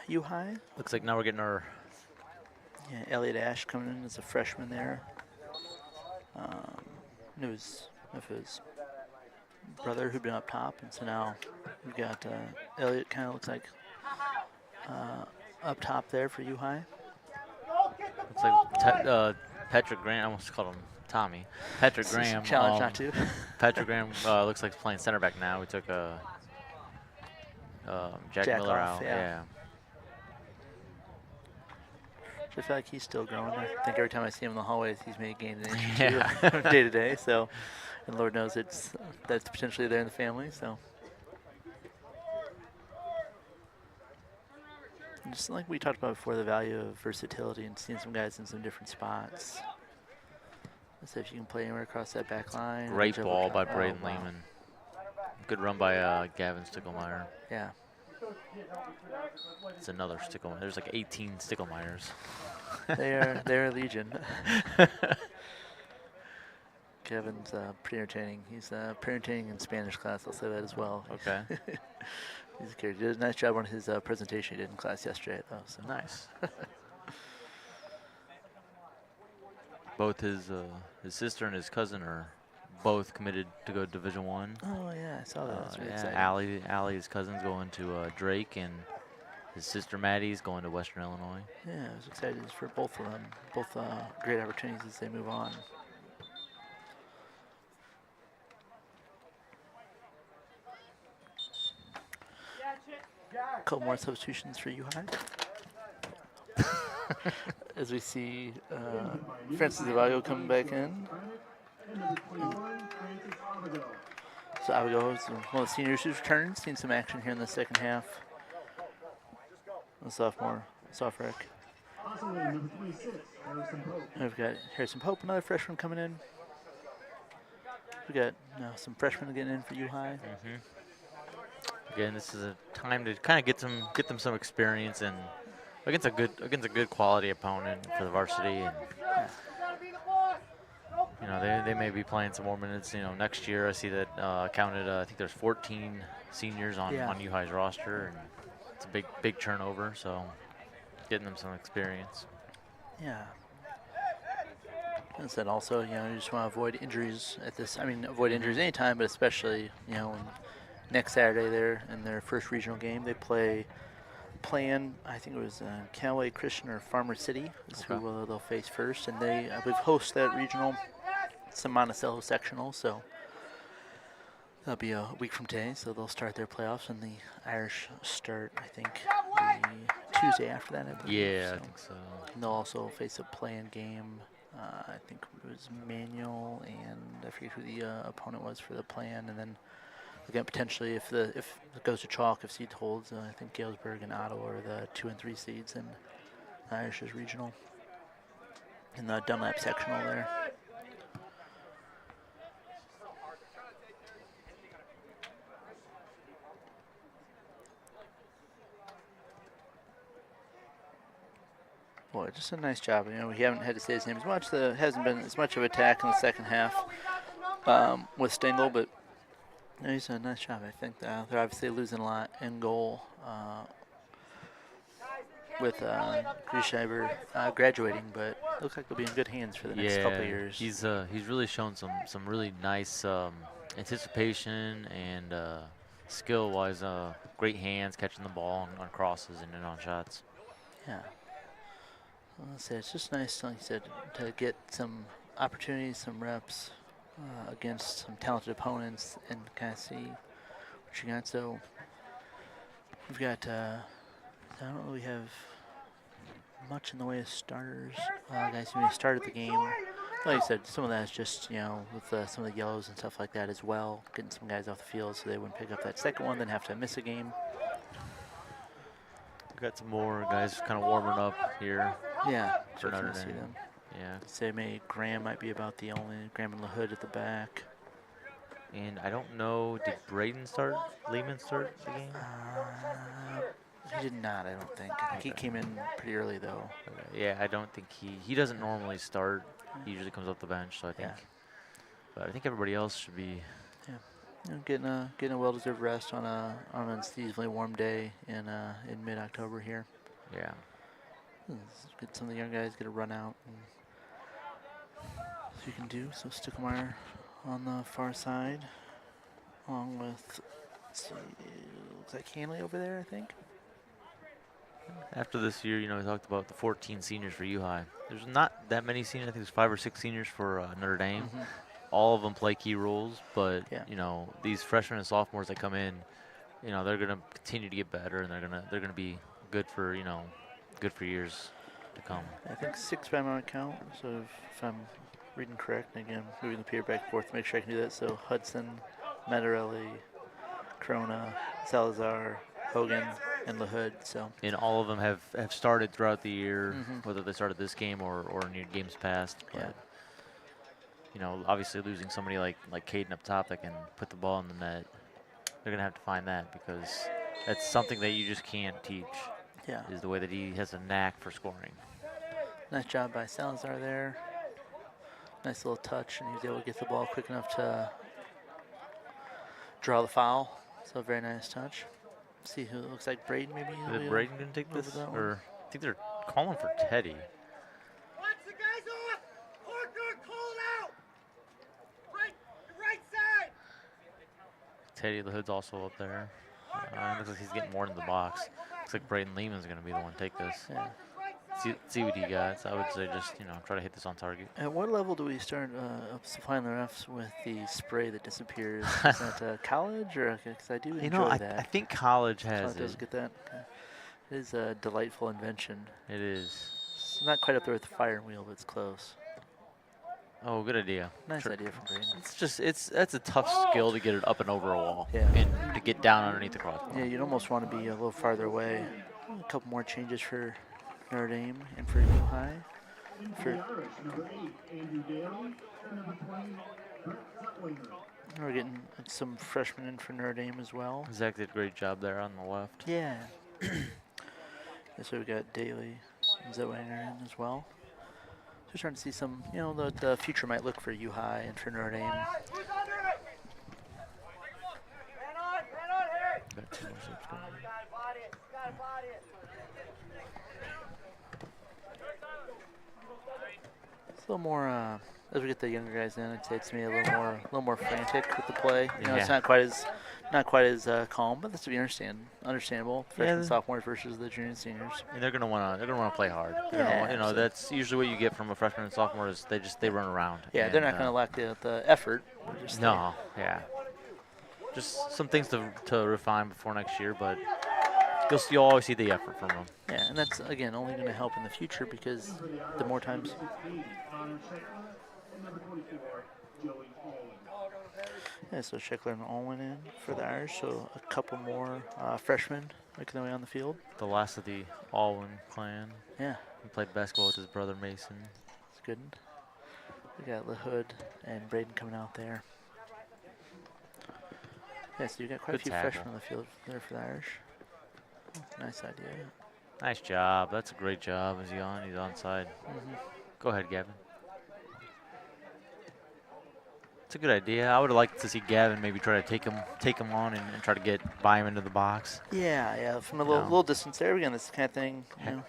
A: U High.
B: Looks like now we're getting our.
A: Yeah, Elliot Ash coming in as a freshman there. News of his brother who'd been up top, and so now we've got Elliot, kind of looks like up top there for U High.
B: Looks like Patrick Graham. I almost called him Tommy. Patrick Graham.
A: Challenge not to.
B: Patrick Graham looks like he's playing center back now. We took Jack Miller
A: off,
B: out.
A: yeah. I feel like he's still growing. I think every time I see him in the hallways, he's maybe gained an inch or two day to day. So, and Lord knows that's potentially there in the family. So, and just like we talked about before, the value of versatility and seeing some guys in some different spots. Let's see if you can play anywhere across that back line.
B: Great ball by
A: Oh,
B: Braden
A: wow.
B: Lehman. Good run by Gavin Stickelmeyer.
A: Yeah.
B: It's another Stickelmeyer. There's like 18 Stickelmeyers.
A: They're a legion. Kevin's pretty entertaining. He's pretty entertaining in Spanish class. I'll say that as well.
B: Okay.
A: He's a character. He did a nice job on his presentation he did in class yesterday, though. So
B: Nice. Both his sister and his cousin are both committed to go to Division One.
A: Oh yeah, I saw that. That's really exciting.
B: Allie, his cousin's going to Drake, and his sister Maddie's going to Western Illinois.
A: Yeah, I was excited for both of them. Both great opportunities as they move on. A couple more substitutions for U High. As we see Francis Zavago coming back in. So Abigail is one of the seniors who's returned. Seen some action here in the second half. The sophomore, Sofrek. We've got Harrison Pope, another freshman coming in. We got some freshmen getting in for U High.
B: Again, this is a time to kind of get them some experience and against a good quality opponent for the varsity. And you know, they may be playing some more minutes. You know, next year I see that counted. I think there's 14 seniors on U High's roster, and it's a big turnover. So getting them some experience.
A: Yeah. And then also, you know, you just want to avoid injuries at this. I mean, avoid injuries anytime, but especially, you know, next Saturday there in their first regional game, they playing, I think it was Callaway Christian or Farmer City is who they'll face first. And they, I believe, host that regional. It's a Monticello sectional, so that'll be a week from today. So they'll start their playoffs, and the Irish start, I think, the Tuesday after that, I believe.
B: Yeah, I think so.
A: And they'll also face a play-in game. I think it was Manuel, and I forget who the opponent was for the play-in. And then again, potentially, if it goes to chalk, if seed holds, I think Galesburg and Ottawa are the 2 and 3 seeds in Irish's regional. In the Dunlap sectional there. Boy, just a nice job. You know, we haven't had to say his name as much. There hasn't been as much of attack in the second half with Stengel, but you know, he's done a nice job. I think they're obviously losing a lot in goal with Griesheiber graduating, but looks like they'll be in good hands for the next couple of years.
B: He's really shown some really nice anticipation and skill-wise, great hands catching the ball on crosses and in on shots.
A: Yeah. It's just nice, like you said, to get some opportunities, some reps against some talented opponents and kind of see what you got. So we've got, I don't really have much in the way of starters. Guys who started the game. Like you said, some of that is just, you know, with some of the yellows and stuff like that as well, getting some guys off the field so they wouldn't pick up that second one, then have to miss a game.
B: We've got some more guys kind of warming up here.
A: Yeah,
B: for Notre
A: see
B: Dame.
A: them.
B: Yeah.
A: Say maybe Graham might be about the only, Graham and LaHood at the back.
B: And I don't know, did Braden start, Lehman start the game?
A: He did not, I don't think. I think he came in pretty early, though.
B: Okay. Yeah, I don't think he doesn't normally start. He usually comes off the bench, so I think. But I think everybody else should be.
A: Yeah, you know, getting a well-deserved rest on an unseasonably warm day in mid-October here.
B: Yeah.
A: Get some of the young guys get a run out. And so you can do. So Stuckemeyer on the far side, along with, let's see, looks like Hanley over there, I think.
B: After this year, you know, we talked about the 14 seniors for U High. There's not that many seniors. I think there's 5 or 6 seniors for Notre Dame. All of them play key roles, but you know, these freshmen and sophomores that come in, you know, they're gonna continue to get better, and they're gonna be good for, you know, good for years to come.
A: I think 6 by my count. So if I'm reading correct, and again, moving the paper back and forth to make sure I can do that. So Hudson, Mattarelli, Corona, Salazar, Hogan, and LaHood. So.
B: And all of them have started throughout the year, whether they started this game or in games past. But, you know, obviously losing somebody like Caden up top that can put the ball in the net, they're gonna have to find that, because that's something that you just can't teach.
A: Yeah.
B: Is the way that he has a knack for scoring.
A: Nice job by Salazar there. Nice little touch, and he was able to get the ball quick enough to draw the foul. So very nice touch. See who it looks like Braden maybe.
B: Did Braden didn't take this? Or I think they're calling for Teddy.
C: Watch the guys off! Corner, call it out! Right side!
B: Teddy the Hood's also up there. Looks like he's getting more into the box. Looks like Braden Lehman's going to be the one to take this.
A: Yeah.
B: See what he got. So I would say just, you know, try to hit this on target.
A: At what level do we start supplying the refs with the spray that disappears? Is that college, or because I do enjoy that?
B: I think college has
A: it. Does get that. It is a delightful invention.
B: It is.
A: It's not quite up there with the fire wheel, but it's close.
B: Oh, good idea.
A: Nice
B: Sure.
A: idea from Braden.
B: That's a tough skill to get it up and over a wall.
A: Yeah.
B: And to get down underneath the crossbar.
A: Yeah, you'd almost want to be a little farther away. A couple more changes for Notre Dame and for U High. We're getting some freshmen in for Notre Dame as well.
B: Zach did a great job there on the left.
A: Yeah. So we got Daly and Zoenger in as well. So we're starting to see some, what the future might look for U High and for Notre Dame.
C: Who's under it? Man on, Harry.
B: Got 2 more subs going.
C: Gotta body it. Gotta body it.
A: It's a little more, as we get the younger guys in, I'd say it's maybe a little more frantic with the play. It's
B: Yeah.
A: not quite as calm, but that's to be understandable. Freshmen, sophomores versus the juniors and seniors.
B: And they're gonna wanna play hard.
A: Yeah,
B: That's usually what you get from a freshman and sophomore is they run around.
A: Yeah, they're not going to lack the effort.
B: No, yeah. Just some things to refine before next year, but you'll always see the effort from them.
A: Yeah, and that's again only going to help in the future because the more times. Yeah, so Scheckler and Olin in for the Irish, so a couple more freshmen making their way on the field.
B: The last of the Alwyn clan.
A: Yeah,
B: He played basketball with his brother Mason.
A: it's good. We got LaHood and Braden coming out there. Yeah, so you got quite a
B: Good
A: few
B: tackle.
A: freshmen on the field there for the Irish. Oh, nice idea.
B: Nice job. That's a great job. Is he on? He's onside. Go ahead, Gavin. It's a good idea. I would have liked to see Gavin maybe try to take him on and try to buy him into the box.
A: Yeah, from a little distance there. Again, this kind of thing.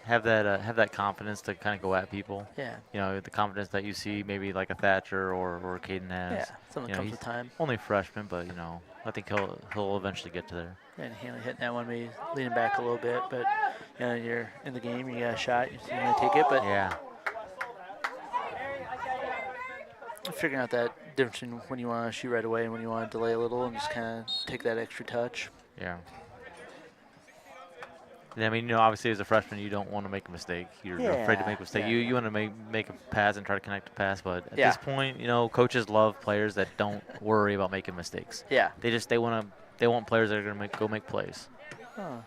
B: Have that confidence to kind of go at people.
A: Yeah.
B: The confidence that you see maybe like a Thatcher or Caden has.
A: Yeah, something comes with time.
B: Only a freshman, but I think he'll eventually get to there.
A: And Hanley hitting that one, maybe leaning back a little bit, but you're in the game, you got a shot, you're going to take it. But
B: yeah,
A: figuring out that difference in when you want to shoot right away and when you want to delay a little and just kind of take that extra touch.
B: yeah. I mean, obviously as a freshman, you don't want to make a mistake. You're afraid to make a mistake.
A: Yeah.
B: You want to make a pass and try to connect the pass, but at
A: Yeah.
B: this point, coaches love players that don't worry about making mistakes.
A: Yeah.
B: They want players that are going to go make plays.
A: Huh.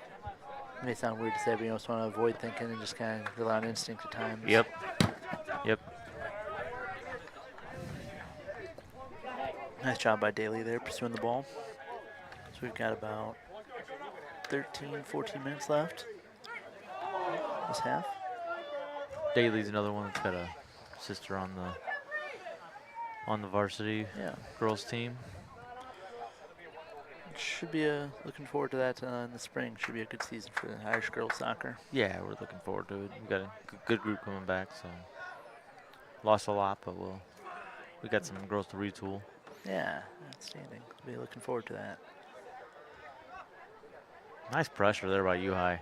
A: It may sound weird to say, but you just want to avoid thinking and just kind of rely on instinct at times.
B: Yep.
A: Nice job by Daly there, pursuing the ball. So we've got about 13, 14 minutes left this half.
B: Daly's another one that's got a sister on the varsity girls team.
A: Should be looking forward to that in the spring. Should be a good season for the Irish girls soccer.
B: Yeah, we're looking forward to it. We've got a good group coming back, so lost a lot, but we got some girls to retool.
A: Yeah, outstanding. Be looking forward to that.
B: Nice pressure there by U High.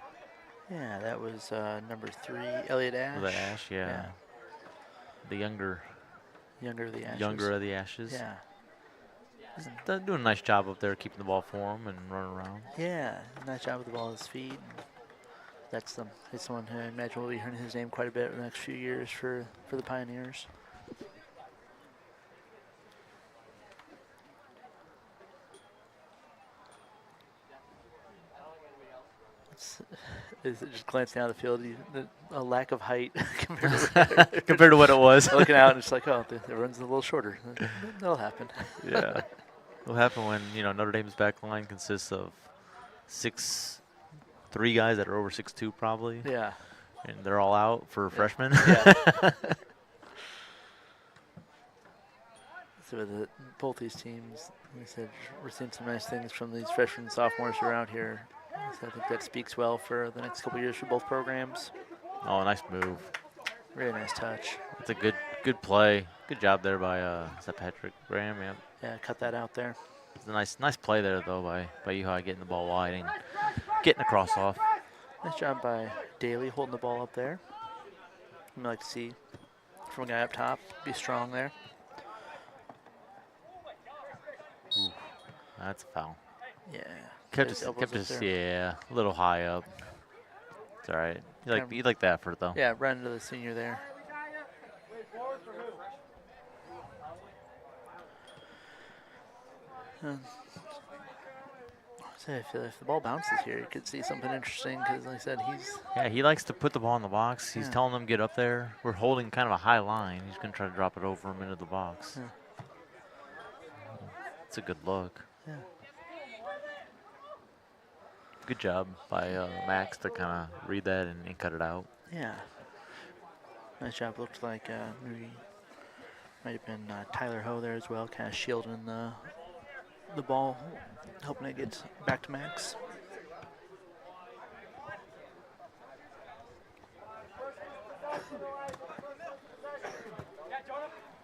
A: Yeah, that was number 3, Elliot Ash.
B: The Ash, yeah. The younger
A: of the Ashes.
B: Younger of the Ashes.
A: Yeah.
B: They're doing a nice job up there, keeping the ball for him and running around.
A: Yeah, nice job with the ball at his feet. And he's someone who I imagine will be hearing his name quite a bit in the next few years for the Pioneers. Is it just glancing down the field, a lack of height
B: compared to what it was.
A: Looking out and just like, oh, the run's a little shorter. That'll happen.
B: Yeah. It'll happen when, Notre Dame's back line consists of 6'3" guys that are over 6'2" probably.
A: Yeah.
B: And they're all out for freshmen.
A: Yeah. So both these teams, like I said, we're seeing some nice things from these freshmen and sophomores around here. So I think that speaks well for the next couple of years for both programs.
B: Oh, nice move.
A: Really nice touch.
B: It's a good play. Good job there by is that Patrick Graham? Yeah.
A: Yeah, cut that out there.
B: It's a nice play there though by U High getting the ball wide and getting a cross off.
A: Nice job by Daly holding the ball up there. I'd like to see from a guy up top be strong there.
B: Ooh, that's a foul.
A: Yeah.
B: Kept us, a little high up. It's all right. You like the effort though.
A: Yeah, run into the senior there. So I feel if the ball bounces here, you could see something interesting because, like I said, he's
B: Yeah, he likes to put the ball in the box. He's
A: Yeah.
B: telling them get up there. We're holding kind of a high line. He's going to try to drop it over him into the box.
A: Yeah.
B: It's a good look.
A: Yeah.
B: Good job by Max to kind of read that and cut it out.
A: Yeah. Nice job. Looked like maybe might have been Tyler Ho there as well, kind of shielding the ball, hoping it gets back to Max.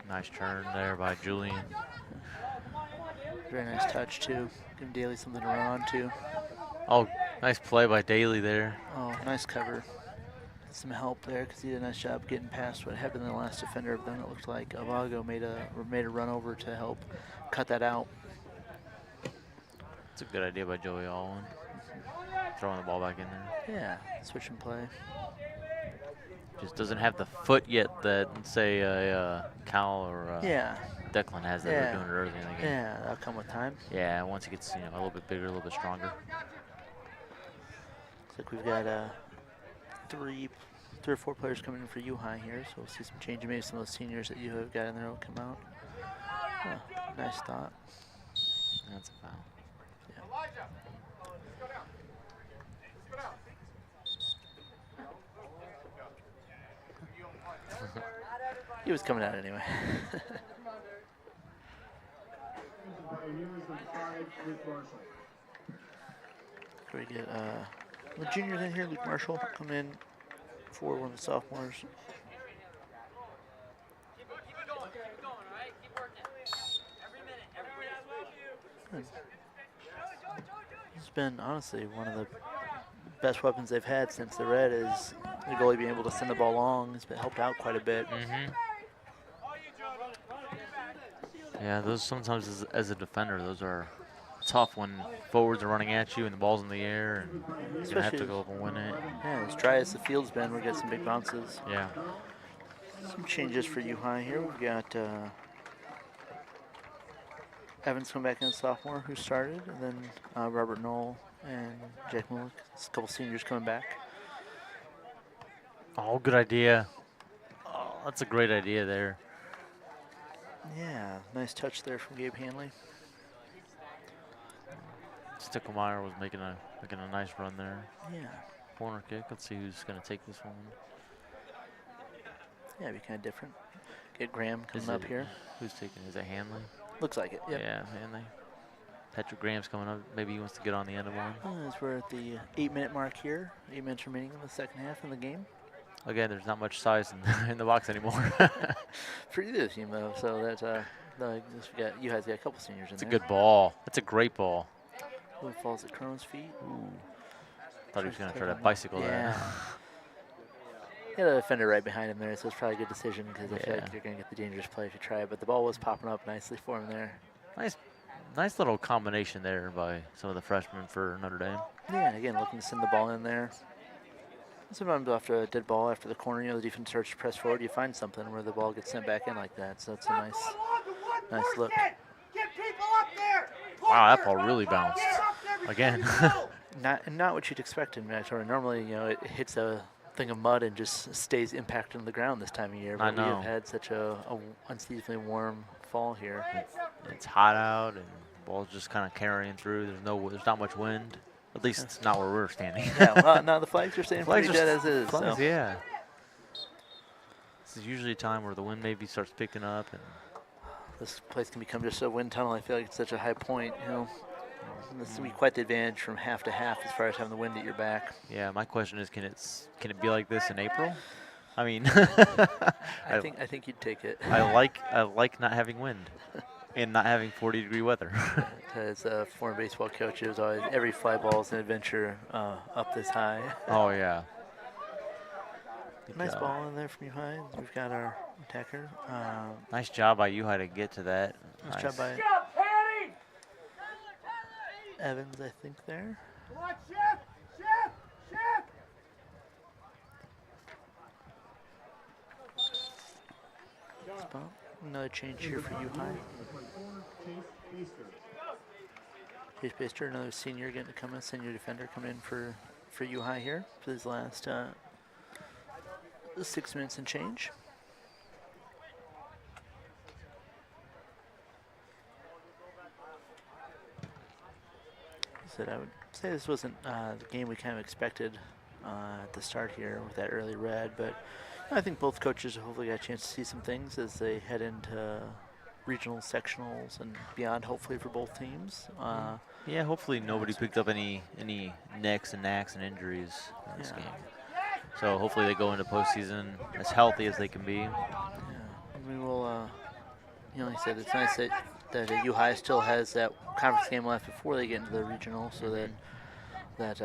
B: Nice turn there by Julian.
A: Very nice touch too. Give Daly something to run on to.
B: Oh, nice play by Daly there.
A: Oh, nice cover. Some help there because he did a nice job getting past what happened in the last defender. But then it looked like Avago made a run over to help cut that out.
B: It's a good idea by Joey Alwyn. Throwing the ball back in there.
A: Yeah, switch and play.
B: Just doesn't have the foot yet that, say, Cal or
A: Yeah,
B: Declan has that
A: Yeah.
B: they're doing it early in the game.
A: yeah, that'll come with time.
B: Yeah, once he gets a little bit bigger, a little bit stronger.
A: Looks like we've got three or four players coming in for U High here, so we'll see some change. Maybe some of those seniors that you have got in there will come out. Nice thought.
B: That's a foul.
A: He was coming out anyway. Can we get the juniors in here? Luke Marshall come in for one of the sophomores. Good. It's been honestly one of the best weapons they've had since the red is the goalie being able to send the ball long. It's been helped out quite a bit.
B: Mm-hmm. Yeah, those sometimes as a defender, those are tough when forwards are running at you and the ball's in the air and you're gonna have to go up and win it.
A: Yeah, as dry as the field's been, we'll get some big bounces.
B: Yeah.
A: Some changes for U High here. We've got Evans come back in as sophomore who started, and then Robert Knoll and Jack Mullick. A couple seniors coming back.
B: Oh, good idea. Oh, that's a great idea there.
A: Yeah, nice touch there from Gabe Hanley.
B: Stickelmeyer was making a nice run there.
A: Yeah.
B: Corner kick. Let's see who's going to take this one.
A: Yeah, it'd be kind of different. Get Graham coming
B: Is
A: up
B: it-
A: here.
B: Who's taking? Is it Hanley?
A: Looks like it. Yep.
B: Yeah, Hanley. Patrick Graham's coming up. Maybe he wants to get on the end of one.
A: As we're at the 8-minute mark here. 8 minutes remaining in the second half in the game.
B: Again, there's not much size in the box anymore.
A: For either team, though. So that's you guys got a couple seniors in
B: It's a
A: there.
B: good ball. That's a great ball.
A: Who falls at Cronin's feet?
B: Ooh. Thought he was going to try to
A: Taking-
B: bicycle
A: yeah.
B: that.
A: He had a defender right behind him there, so it's probably a good decision because I feel
B: Yeah.
A: like you're going to get the dangerous play if you try it. But the ball was popping up nicely for him there.
B: Nice little combination there by some of the freshmen for Notre Dame.
A: Yeah, again, looking to send the ball in there. Sometimes after a dead ball, after the corner, the defense starts to press forward, you find something where the ball gets sent back in like that. So it's a nice look.
C: Get people up there.
B: Wow, that ball really bounced. Again.
A: Not what you'd expect in mandatory. Normally, it hits a thing of mud and just stays impacted on the ground this time of year.
B: I
A: But we
B: know.
A: have had such a unseasonably warm fall here.
B: It's hot out and the ball's just kind of carrying through. There's not much wind. At least it's not where we're standing.
A: Yeah, well, now the flags are staying
B: Flags
A: pretty
B: are
A: dead as is.
B: Flags,
A: So.
B: yeah. This is usually a time where the wind maybe starts picking up and
A: This place can become just a wind tunnel. I feel like it's such a high point, This will be quite the advantage from half to half as far as having the wind at your back.
B: yeah, my question is, can it be like this in April? I mean,
A: I think you'd take it.
B: I like not having wind and not having 40-degree weather.
A: As a former baseball coach, it was always every fly ball is an adventure up this high.
B: Oh yeah. Good
A: Nice
B: job.
A: ball in there from U-High. We've got our attacker.
B: Nice job by U-High to get to that.
A: Nice job by
C: Good job, Patty.
A: Evans, I think, there.
C: Come on, Chef. Chef. Chef.
A: Spot. Another change here for U High. Chase Baster, another senior getting to come in, senior defender coming in for U High here for his last 6 minutes and change. Said I would say this wasn't the game we kind of expected at the start here with that early red, but I think both coaches hopefully got a chance to see some things as they head into regional sectionals and beyond, hopefully for both teams.
B: Yeah, hopefully nobody picked up any necks and knacks and injuries in this
A: Yeah.
B: game. So hopefully they go into postseason as healthy as they can be.
A: Yeah, we will. Like I said, it's nice that U High still has that conference game left before they get into the regional, so that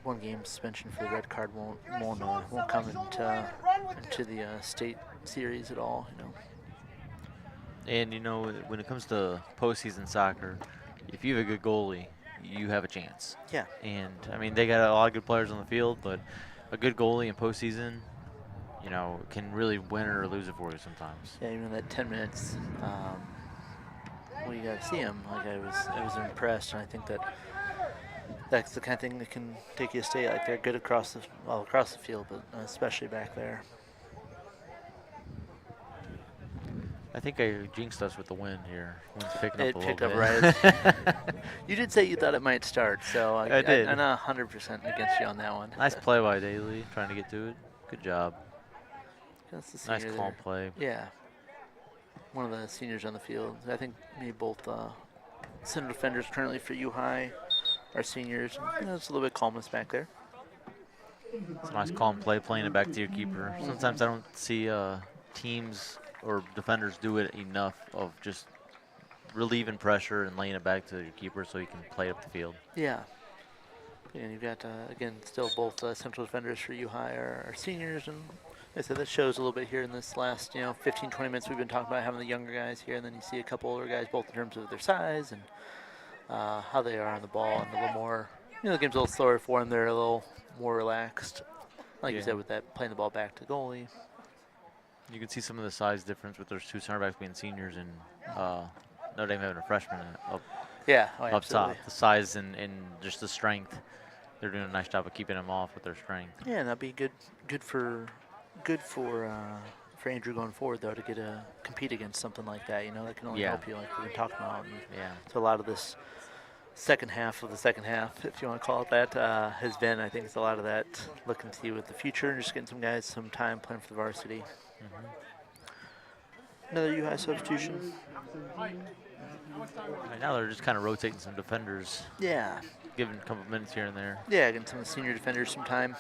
A: one game suspension for the red card won't come into the state series at all.
B: And when it comes to postseason soccer, if you have a good goalie, you have a chance.
A: Yeah.
B: And I mean, they got a lot of good players on the field, but a good goalie in postseason, can really win it or lose it for you sometimes.
A: Yeah, even that 10 minutes, you got to see him. Like I was impressed, and I think that's the kind of thing that can take you to state. Like they're good across the field, but especially back there.
B: I think I jinxed us with the wind here. Wind's picking
A: It
B: up a
A: picked
B: little
A: up
B: bit.
A: right. You did say you thought it might start, so
B: I did.
A: I'm not 100% against you on that one.
B: Nice play by Daly, trying to get to it. Good job.
A: That's the
B: Nice
A: senior
B: calm
A: there.
B: play.
A: Yeah. One of the seniors on the field. I think maybe both center defenders currently for U High are seniors. It's a little bit calmness back there.
B: It's a nice calm play, playing it back to your keeper. Sometimes I don't see teams or defenders do it enough of just relieving pressure and laying it back to your keeper so you can play up the field.
A: Yeah. And you've got, again, still both central defenders for U High are seniors. And like I said, that shows a little bit here in this last, 15, 20 minutes we've been talking about having the younger guys here. And then you see a couple older guys, both in terms of their size and how they are on the ball. And a little more, the game's a little slower for them. They're a little more relaxed. Like you said, with that playing the ball back to goalie.
B: You can see some of the size difference with those two center backs being seniors and Notre Dame having a freshman up
A: Absolutely.
B: top. The size and just the strength. They're doing a nice job of keeping them off with their strength.
A: Yeah, and that'd be good for Andrew going forward though to get to compete against something like that. That can only help you, like we've been talking about. And so a lot of this second half, if you want to call it that, has been, I think, it's a lot of that looking to see with the future and just getting some guys some time playing for the varsity. Another U High substitution.
B: Right now they're just kind of rotating some defenders.
A: Yeah.
B: Giving a couple minutes here and there.
A: Yeah, getting some of the senior defenders some time.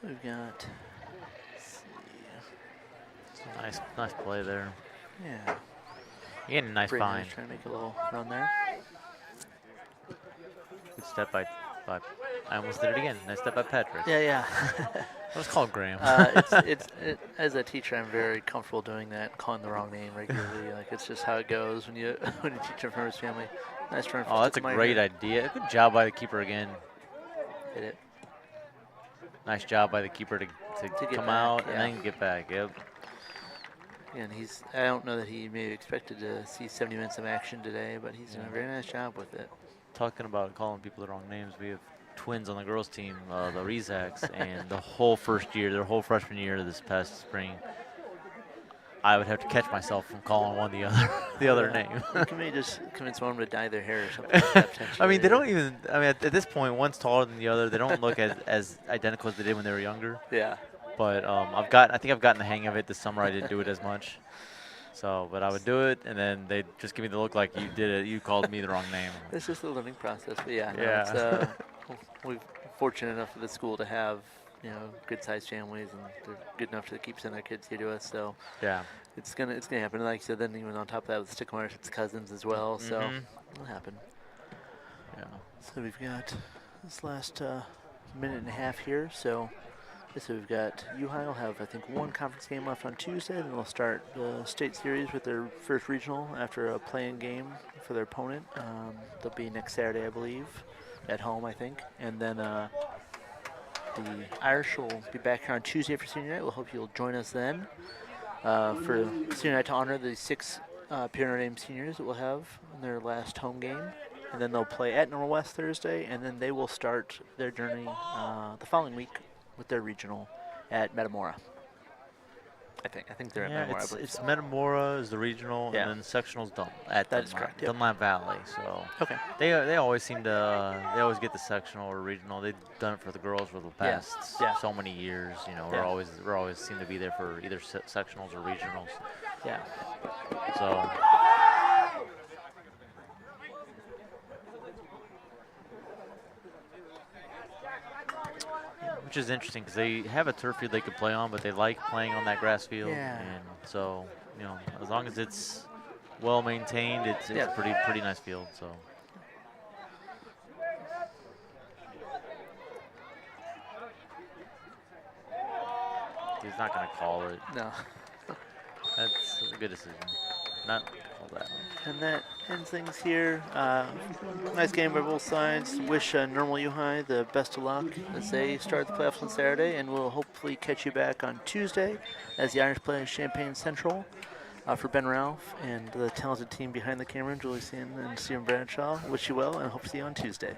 A: We've got, let's see.
B: Nice play there.
A: Yeah.
B: And a nice find.
A: Trying to make a little run there.
B: Good step by I almost did it again. Nice step by Patrick.
A: Yeah.
B: Let's call Graham.
A: As a teacher, I'm very comfortable doing that, calling the wrong name regularly. Like it's just how it goes when you teach him from his family. Nice run.
B: Oh, that's a great idea. Good job by the keeper again.
A: Hit it.
B: Nice job by the keeper to come
A: back,
B: out and then get back. Yep.
A: And I don't know that he maybe expected to see 70 minutes of action today, but he's doing a very nice job with it.
B: Talking about calling people the wrong names, we have twins on the girls' team, the Rezaks, and their whole freshman year this past spring, I would have to catch myself from calling one the other name.
A: You can maybe just convince one of them to dye their hair or something like that,
B: I mean, they don't even, at this point, one's taller than the other. They don't look as identical as they did when they were younger.
A: Yeah.
B: But I think I've gotten the hang of it this summer. I didn't do it as much. So, but I would do it, and then they'd just give me the look like you did it. You called me the wrong name.
A: It's just a learning process, but yeah.
B: Yeah.
A: We're fortunate enough for the school to have, good-sized families, and they're good enough to keep sending their kids here to us. So
B: yeah,
A: it's gonna happen. And like I said, then even on top of that, with Stickmars, it's cousins as well. So it'll happen.
B: Yeah.
A: So we've got this last minute and a half here. So So we've got U-High will have, I think, one conference game left on Tuesday, then they'll start the state series with their first regional after a play-in game for their opponent. They'll be next Saturday, I believe, at home, I think. And then the Irish will be back here on Tuesday for senior night. We'll hope you'll join us then for senior night to honor the 6 Pierre Notre Dame seniors that we'll have in their last home game. And then they'll play at Normal West Thursday, and then they will start their journey the following week with their regional at Metamora. I think they're at Metamora. I believe
B: it's
A: so.
B: Metamora is the regional,
A: Yeah.
B: and then sectionals at
A: That is correct, yep.
B: Dunlap Valley. So
A: Okay.
B: they always seem to they always get the sectional or regional. They've done it for the girls for the past
A: Yeah.
B: so many years. You know,
A: Yeah.
B: we're always seem to be there for either sectionals or regionals.
A: Yeah.
B: So. Which is interesting because they have a turf field they could play on, but they like playing on that grass field.
A: Yeah.
B: And so, you know, as long as it's well maintained, it's
A: Yeah.
B: pretty nice field. So. He's not going to call it.
A: No.
B: That's a good decision. Not call that.
A: And that ends things here. Nice game by both sides. Wish Normal U-High the best of luck as they start the playoffs on Saturday, and we'll hopefully catch you back on Tuesday as the Irish play Champaign Central. For Ben Ralph and the talented team behind the camera, Julie Sand and Steven Bradshaw, wish you well and hope to see you on Tuesday.